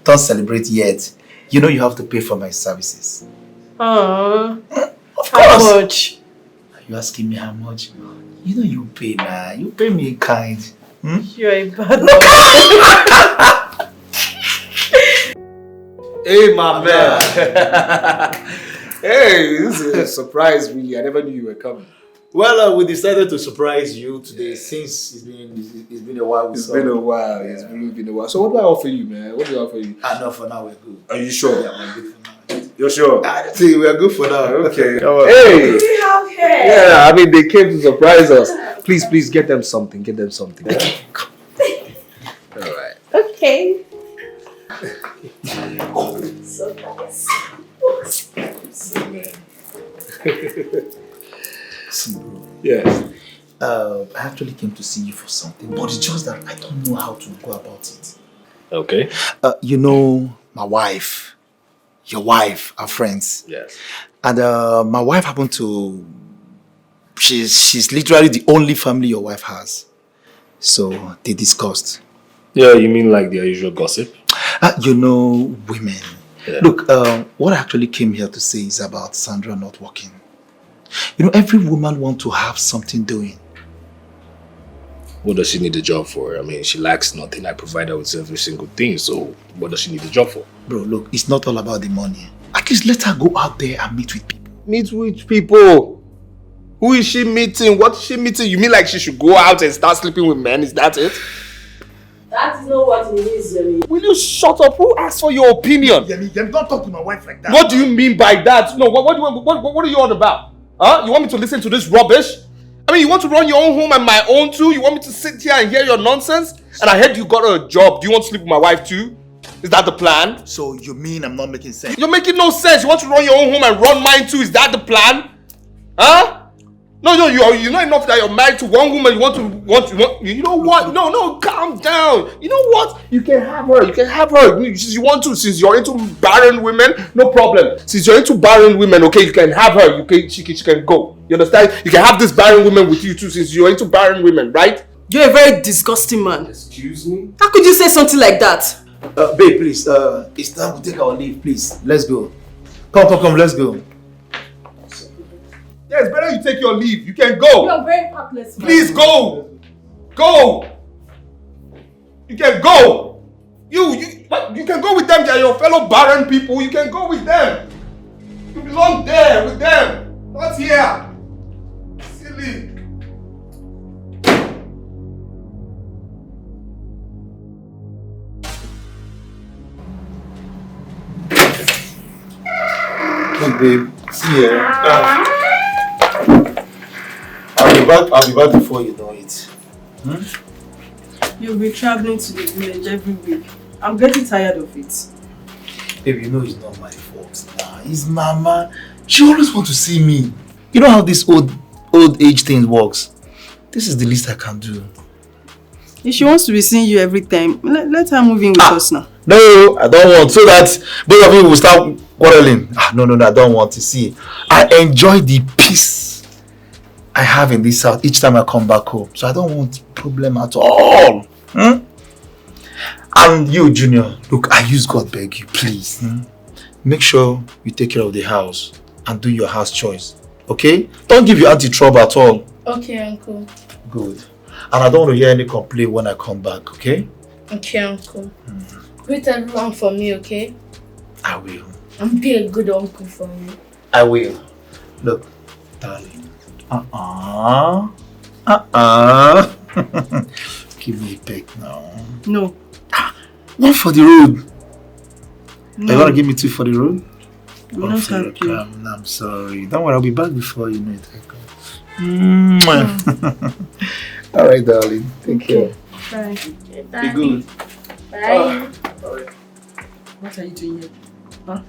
don't celebrate yet. You know you have to pay for my services. Of course. How much? Are you asking me how much? You know you pay now. You pay me in kind. You're a bad Hey, my man. Hey, this is a surprise, really. I never knew you were coming. Well, we decided to surprise you today since it's been a while. It's been a while. It's really been a while. So what do I offer you, man? What do I offer you? No, for now we're good. Are you sure? Yeah, we're good for now. You're sure? See, we're good for now. Okay. Hey! We have hair! Yeah, I mean, they came to surprise us. Please, get them something. Okay. All right. Okay. So nice. See, bro. Yes. I actually came to see you for something, but it's just that I don't know how to go about it. Okay. You know, my wife, your wife, our friends. Yes. And my wife happened to... She's literally the only family your wife has. So they discussed. Yeah, you mean like their usual gossip? You know, women. Yeah. Look, what I actually came here to say is about Sandra not working. You know, every woman wants to have something doing. What does she need a job for? I mean, she lacks nothing. I provide her with every single thing. So what does she need a job for? Bro, look, it's not all about the money. At least let her go out there and meet with people. Meet with people? Who is she meeting? What is she meeting? You mean like she should go out and start sleeping with men? Is that it? That is not what it means, Yemi. Will you shut up? Who asked for your opinion? Yemi, don't talk to my wife like that. What do you mean by that? No, what are you on about? Huh? You want me to listen to this rubbish? I mean, you want to run your own home and my own too? You want me to sit here and hear your nonsense? And I heard you got a job. Do you want to sleep with my wife too? Is that the plan? So you mean I'm not making sense? You're making no sense. You want to run your own home and run mine too? Is that the plan? Huh? No, you're not enough that you're married to one woman. You know what? No, calm down. You know what? You can have her. You want to, since you're into barren women, no problem. Since you're into barren women, okay, you can have her. She can go. You understand? You can have this barren woman with you too, since you're into barren women, right? You're a very disgusting man. Excuse me? How could you say something like that? Babe, please, it's time we take our leave, please. Let's go. Come, let's go. Yeah, it's better you take your leave. You can go. You're very heartless, man. Please go. Go. You can go. You can go with them. They're your fellow barren people. You can go with them. You belong there with them. Not here. Silly. Look, babe, see here. I'll be back before you know it. You'll be traveling to the village every week. I'm getting tired of it. Babe, you know it's not my fault. It's Mama. She always wants to see me. You know how this old age thing works. This is the least I can do. If she wants to be seeing you every time, let her move in with us now. No, I don't want. So that both of you will start quarreling. No, I don't want to see. I enjoy the peace I have in this house each time I come back home. So I don't want problem at all. And you, Junior, look, I use God beg you, please. Make sure you take care of the house and do your house chores. Okay? Don't give your auntie trouble at all. Okay, Uncle. Good. And I don't want to hear any complaint when I come back, okay? Okay, Uncle. Greet everyone for me, okay? I will. And be a good uncle for me. I will. Look, darling. Give me a peck now. No. One for the road. No. Are you gonna give me 2 for the road? I'm not happy. I'm sorry. Don't worry, I'll be back before you know it. All right, darling. Take care. Bye. Okay, bye. Be good. Bye. What are you doing here? Huh?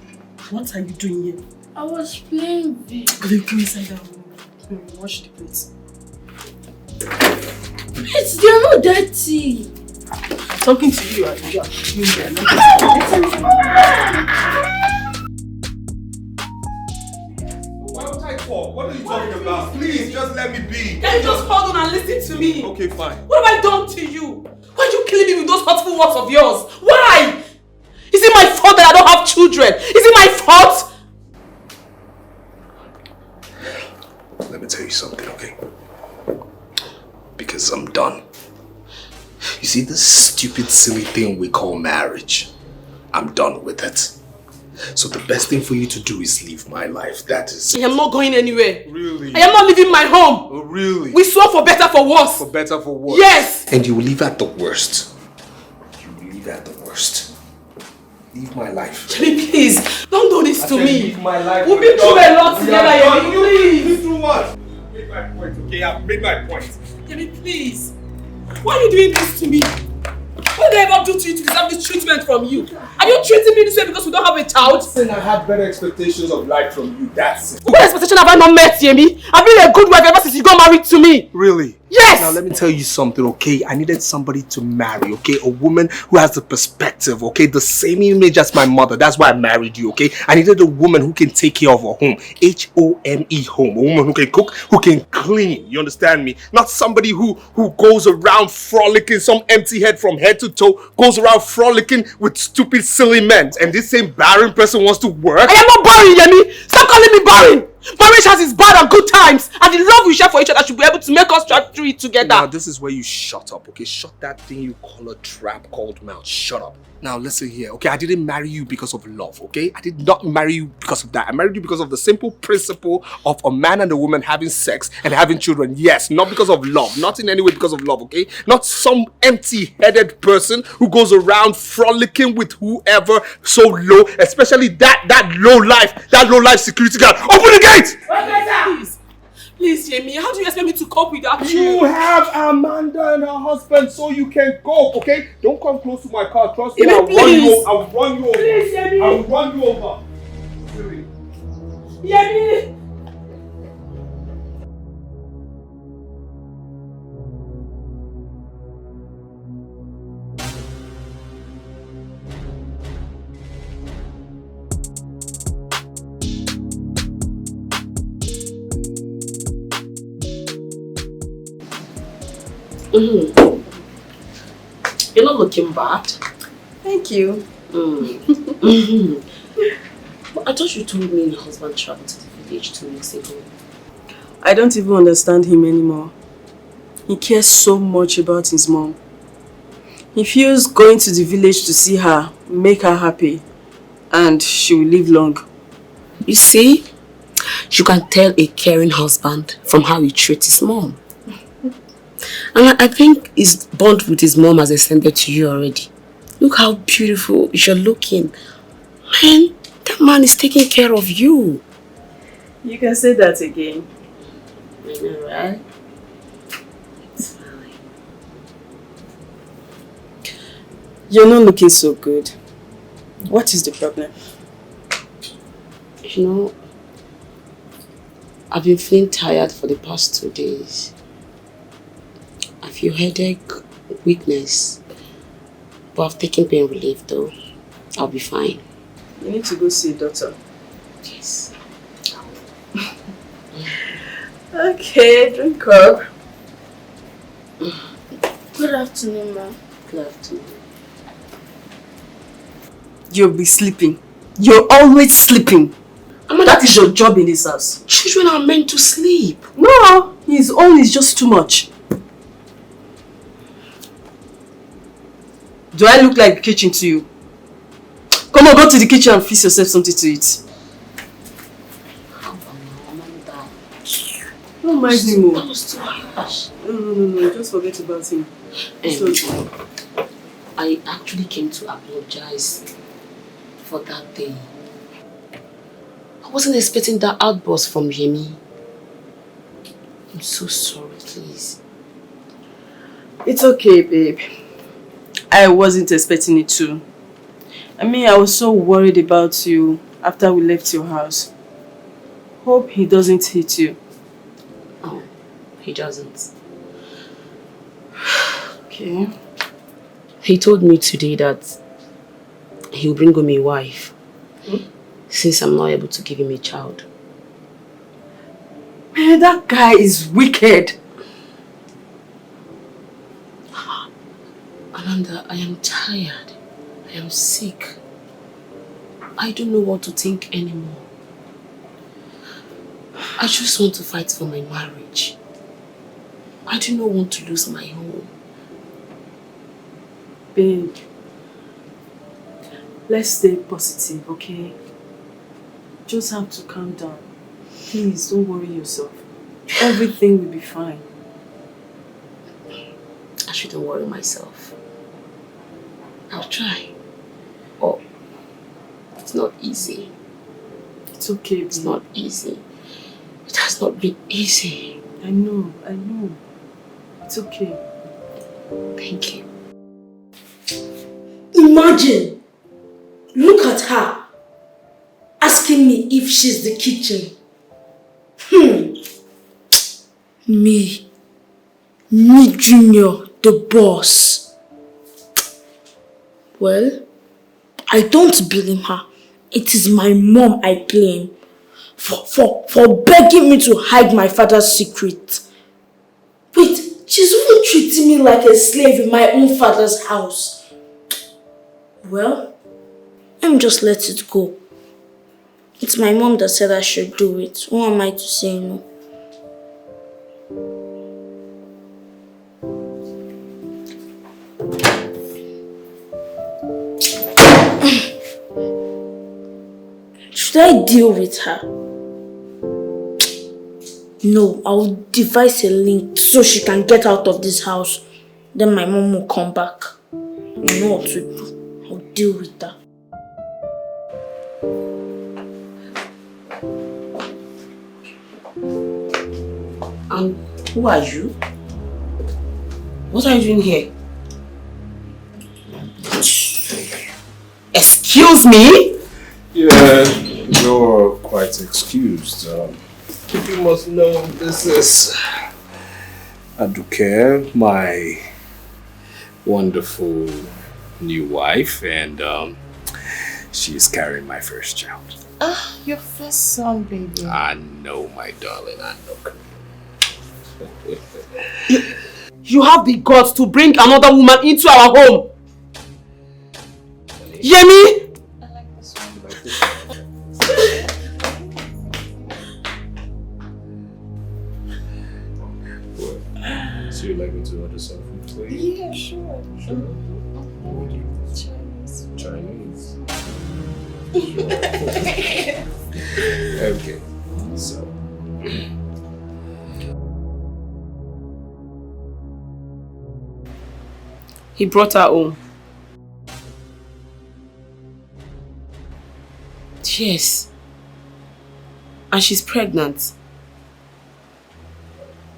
What are you doing here? I was playing video. Go inside that room. Wash the plates. Plates, they're not dirty. Talking to you and you are doing there. Why would I talk? What are you talking about? Please, just let me be. Can you just hold on and listen to me? Okay, fine. What have I done to you? Why are you killing me with those hurtful words of yours? Why? Is it my fault that I don't have children? Is it my fault? Let me tell you something, okay? Because I'm done. You see this stupid, silly thing we call marriage? I'm done with it. So the best thing for you to do is leave my life. That is... I am not going anywhere. Really? I am not leaving my home. Oh, really? We swore for better, for worse. For better, for worse? Yes. And you will leave at the worst. You will leave at the worst. Leave my life. Jimmy, please, don't do this to me. Leave my life. We've been through a lot together, Jimmy, please. You too much. I've made my point, okay? I've made my point. Jimmy, please. Why are you doing this to me? What did I ever do to you to deserve this treatment from you? Are you treating me this way because we don't have a child? Listen, I had better expectations of life from you, that's it. What expectation have I not met, Yemi? I've been a good wife ever since you got married to me. Really? Yes! Now let me tell you something, okay? I needed somebody to marry, okay? A woman who has the perspective, okay? The same image as my mother. That's why I married you, okay? I needed a woman who can take care of her home. H-O-M-E, home. A woman who can cook, who can clean. You understand me? Not somebody who goes around frolicking, some empty head from head to toe, goes around frolicking with stupid, silly men. And this same barren person wants to work. I am not boring, Yemi. Stop calling me boring. Marriage has its bad and good times, and the love we share for each other should be able to make us track through it together. Now, this is where you shut up, okay? Shut that thing you call a trap called mouth. Shut up. Now, listen here, okay? I didn't marry you because of love, okay? I did not marry you because of that. I married you because of the simple principle of a man and a woman having sex and having children. Yes, not because of love. Not in any way because of love, okay? Not some empty-headed person who goes around frolicking with whoever so low, especially that low life security guard. Open the gate! Please, Yemi, how do you expect me to cope without you? You have Amanda and her husband, so you can go, okay? Don't come close to my car. Trust me, I'll run you over. Please, Yemi. I'll run you over. Really? Yemi! You're not looking bad. Thank you. But I thought you told me your husband traveled to the village 2 weeks ago. I don't even understand him anymore. He cares so much about his mom. He feels going to the village to see her will make her happy, and she will live long. You see, you can tell a caring husband from how he treats his mom. And I think his bond with his mom has extended to you already. Look how beautiful you're looking. Man, that man is taking care of you. You can say that again. I know, right? It's fine. You're not looking so good. What is the problem? You know, I've been feeling tired for the past 2 days. I feel headache, weakness. But I've taken pain relief though. I'll be fine. You need to go see a doctor. Yes. Okay, drink up. Good afternoon, ma. Good afternoon. You'll be sleeping. You're always sleeping. That is your job in this house. Children are meant to sleep. No, his own is just too much. Do I look like the kitchen to you? Come on, go to the kitchen and fix yourself something to eat. Don't mind him. That was too harsh. No, just forget about him. I actually came to apologize for that day. I wasn't expecting that outburst from Yemi. I'm so sorry, please. It's okay, babe. I wasn't expecting it too. I mean, I was so worried about you after we left your house. Hope he doesn't hit you. Oh, he doesn't. Okay. He told me today that he'll bring home a wife. Since I'm not able to give him a child. Man, that guy is wicked. Ananda, I am tired. I am sick. I don't know what to think anymore. I just want to fight for my marriage. I do not want to lose my home. Babe, let's stay positive, okay? Just have to calm down. Please, don't worry yourself. Everything will be fine. I shouldn't worry myself. I'll try. Oh, it's not easy. It's okay, babe. It's not easy. It has not been easy. I know. It's okay. Thank you. Imagine! Look at her. Asking me if she's the kitchen. Me Junior, the boss. Well, I don't blame her. It is my mom I blame for begging me to hide my father's secret. Wait, she's even treating me like a slave in my own father's house. Well, let me just let it go. It's my mom that said I should do it. Who am I to say no? Should I deal with her? No, I'll devise a link so she can get out of this house. Then my mom will come back. I know what to do. I'll deal with that. And who are you? What are you doing here? Excuse me? Yeah, you're quite excused. You must know this is Aduke, my wonderful new wife, and she's carrying my first child. Ah, your first son, baby. I know, my darling, I know. You have the guts to bring another woman into our home. Yemi! I like this one. What? So you'd like me to order some food for you? Yeah, sure. Chinese. Chinese? Okay, so... He brought her home. Yes. And she's pregnant.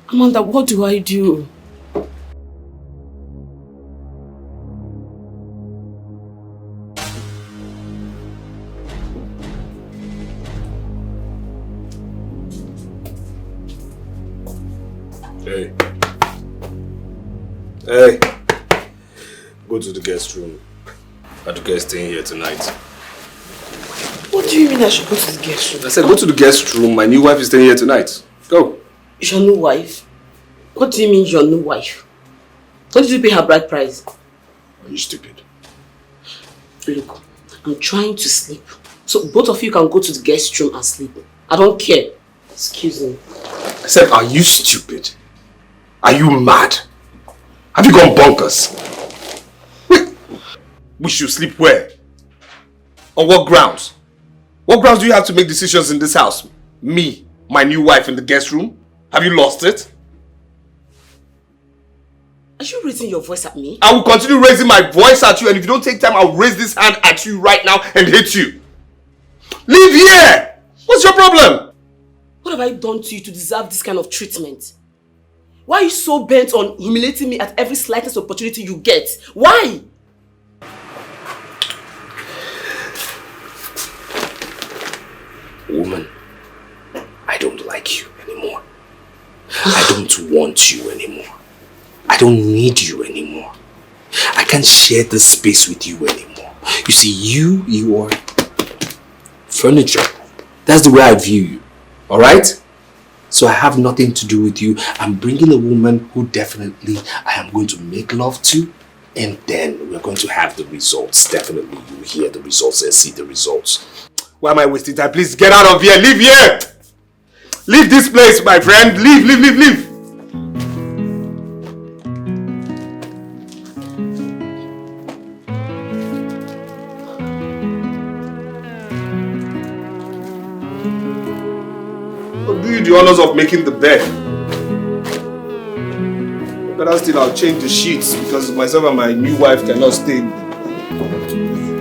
Amanda, what do I do? Hey. Hey. Go to the guest room. Aduke is staying here tonight. What do you mean I should go to the guest room? I said go to the guest room. My new wife is staying here tonight. Go. Your new wife? What do you mean your new wife? What did you pay her bride price? Are you stupid? Look, I'm trying to sleep. So both of you can go to the guest room and sleep. I don't care. Excuse me. I said, are you stupid? Are you mad? Have you gone bonkers? Wait. We should sleep where? On what grounds? What grounds do you have to make decisions in this house? Me, my new wife in the guest room? Have you lost it? Are you raising your voice at me? I will continue raising my voice at you, and if you don't take time, I'll raise this hand at you right now and hit you. Leave here! What's your problem? What have I done to you to deserve this kind of treatment? Why are you so bent on humiliating me at every slightest opportunity you get? Why? Woman, I don't like you anymore. I don't want you anymore. I don't need you anymore. I can't share this space with you anymore. You see, you are furniture. That's the way I view you. Alright? So I have nothing to do with you. I'm bringing a woman who definitely I am going to make love to. And then we're going to have the results. Definitely you hear the results and see the results. Why am I wasting time? Please get out of here. Leave here. Leave this place, my friend. Leave, leave, leave, leave. I'll do you the honors of making the bed. But still, I'll change the sheets because myself and my new wife cannot stay in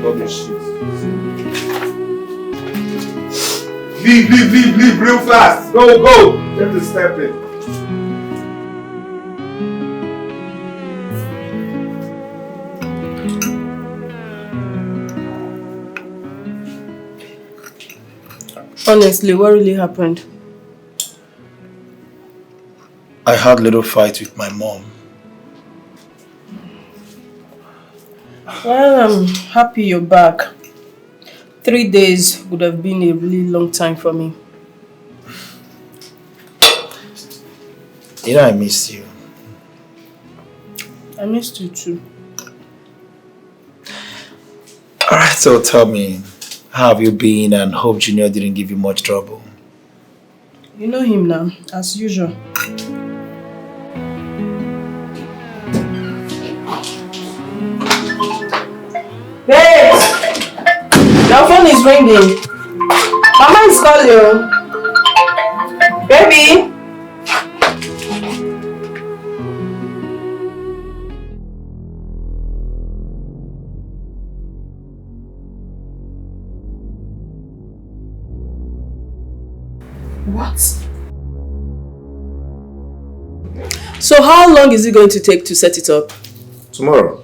rubbish sheets. Leave, leave, leave, leave real fast. Go, go. Get the step in. Honestly, what really happened? I had a little fight with my mom. Well, I'm happy you're back. 3 days would have been a really long time for me. You know I missed you. I missed you too. Alright, so tell me, how have you been, and hope Junior didn't give you much trouble? You know him now, as usual. Babe! Your phone is ringing. Mama is calling you. Baby! What? So how long is it going to take to set it up? Tomorrow.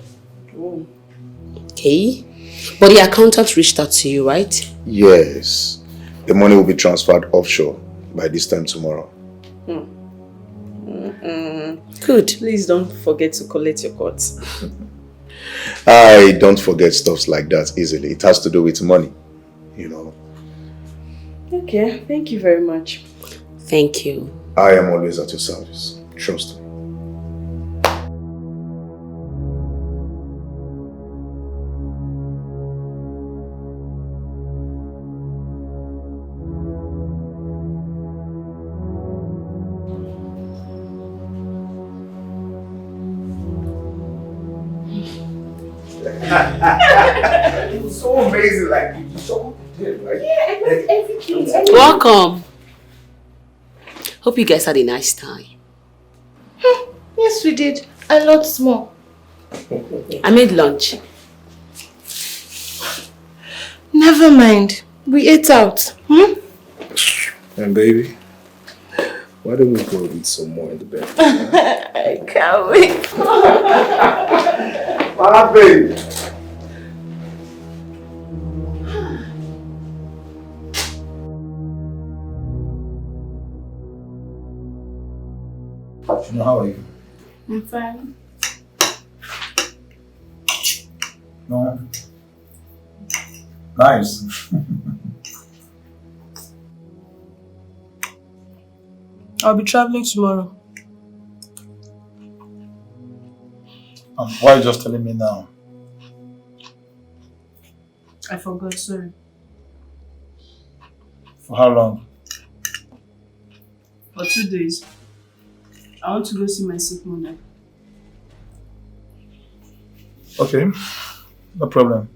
Okay. But the accountant reached out to you, right? Yes. The money will be transferred offshore by this time tomorrow. Good. Please don't forget to collect your cards. I don't forget stuff like that easily. It has to do with money, you know. Okay, thank you very much. Thank you. I am always at your service. Trust me. It's so amazing, like you so did, right? Yeah, I got everything. Welcome. Hope you guys had a nice time. Yes, we did. A lot more. I made lunch. Never mind. We ate out. And baby, why don't we go eat some more in the bed? I can't wait. My baby. How are you? I'm fine. No. Nice. I'll be traveling tomorrow. Why are you just telling me now? I forgot, sorry. For how long? For 2 days. I want to go see my sick mother. Okay, no problem.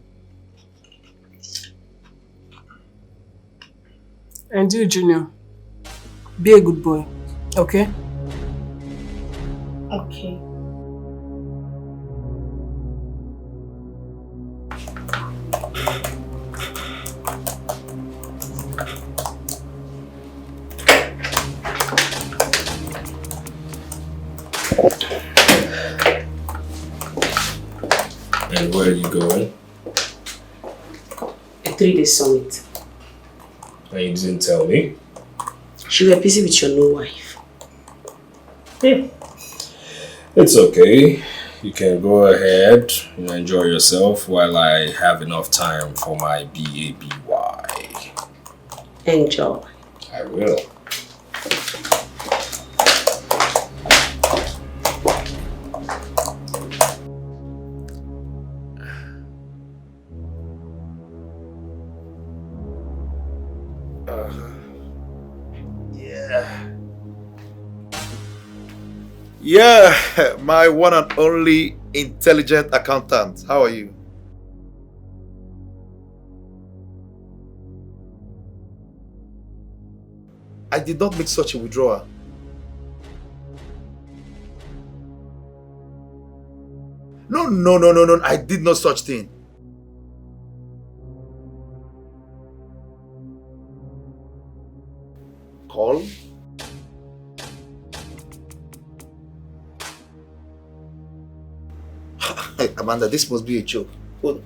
And you, Junior, be a good boy, okay? Okay. And where are you going? A 3-day summit. And you didn't tell me. You were busy with your new wife. It's okay. You can go ahead and enjoy yourself while I have enough time for my BABY. Enjoy. I will. Yeah, my one and only intelligent accountant. How are you? I did not make such a withdrawal. No, I did not such thing. Call? Amanda, this must be a joke. Hold on.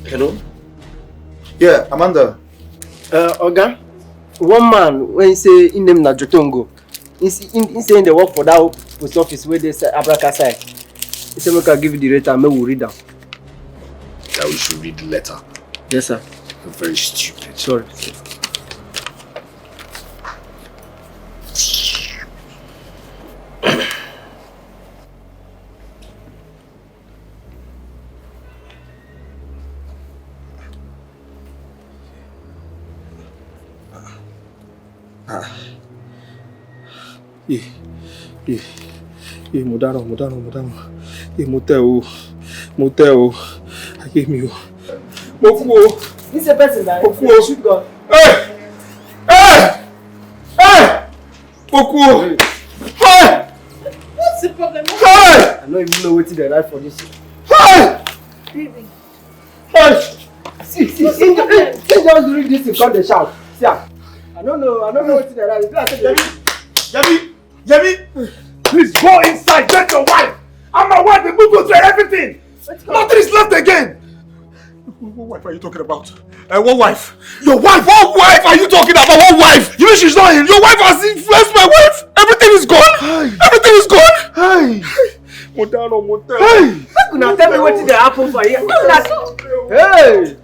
Hello? Yeah, Amanda. Oga, one man, when he say in name na Jotongo, he say in the work for that post office where they say Abraka side. He say, make I give you the letter and we will read them. That we should read the letter. Yes, sir. You're very stupid. Sorry. Mudano. Moteo. I gave me you. Mokuo. This is a person that shoot gun. Hey! Mokuo. Hey! What's the problem? Hey! I don't even know what they write for this. Hey! Hey! See, just read this, you come the shout. See, I don't know what they write. Yemi! Please go inside, get your wife! I'm my wife, the move to everything! Nothing is left again! What wife are you talking about? What wife? Your wife? What wife are you talking about? What wife? You mean she's not here? Your wife has influenced my wife? Everything is gone? Hey. Everything is gone? Hey! Motel. Hey! Now tell me what did happen for you. Hey!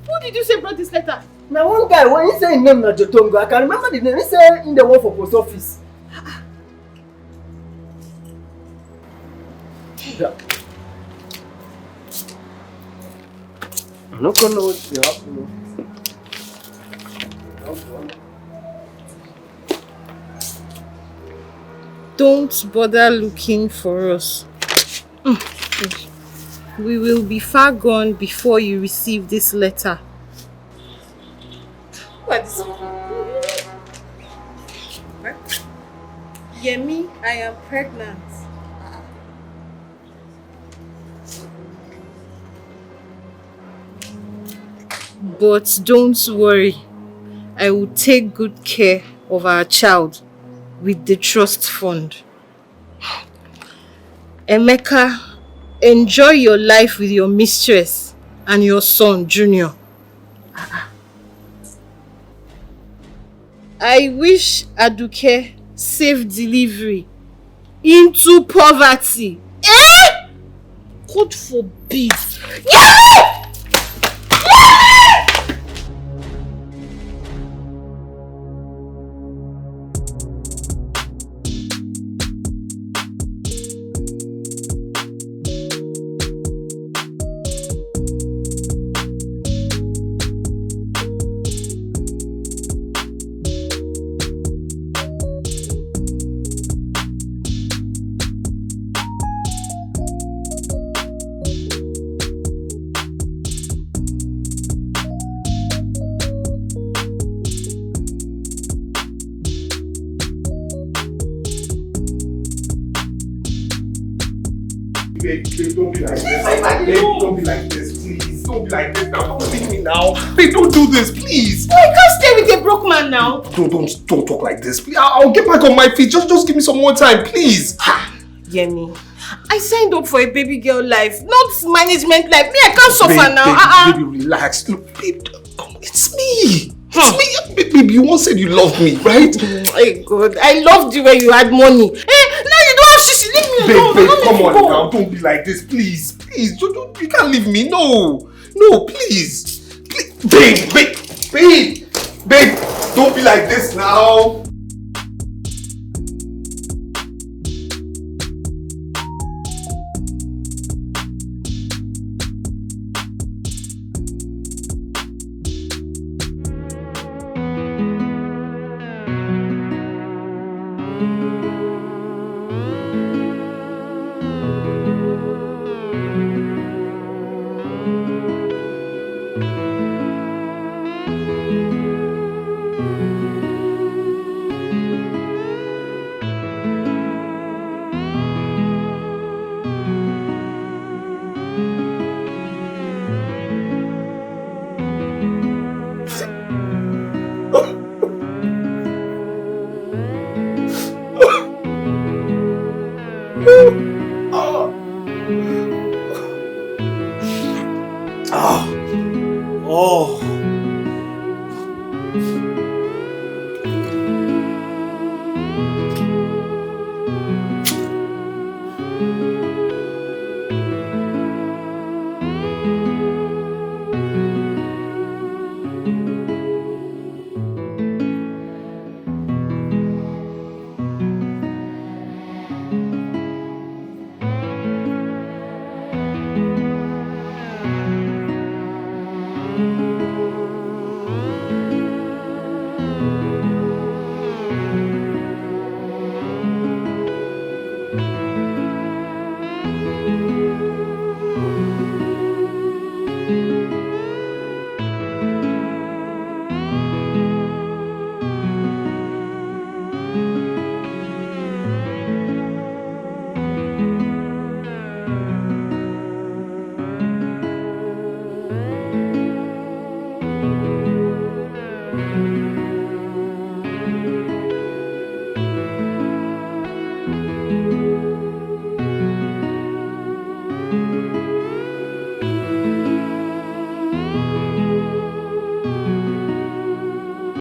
Who did you say brought this letter? Now one guy, when he say his name na Jotongo, I can remember the name. He say in the work for post office. I'm not gonna know what's happening. Don't bother looking for us. We will be far gone before you receive this letter. What is it? Yemi, I am pregnant. But don't worry. I will take good care of our child with the trust fund. Emeka, enjoy your life with your mistress and your son, Junior. I wish Aduke safe delivery into poverty. Eh? God forbid. Yeah! Babe, don't be like this. Babe, don't be like this, please. Don't be like this now. Don't leave me now. Babe, don't do this, please. Oh, you can't stay with a broke man now. Don't talk like this. Please, I'll get back on my feet. Just give me some more time, please. Yemi, I signed up for a baby girl life, not management life. Me, I can't suffer now. Baby, relax. Look, babe, it's me. It's me. Baby, you once said you loved me, right? My God, I loved you when you had money. Now you don't have shishi. Leave me alone. Babe, come on now. Don't be like this, please. Please, you can't leave me. No, please. Babe, don't be like this now.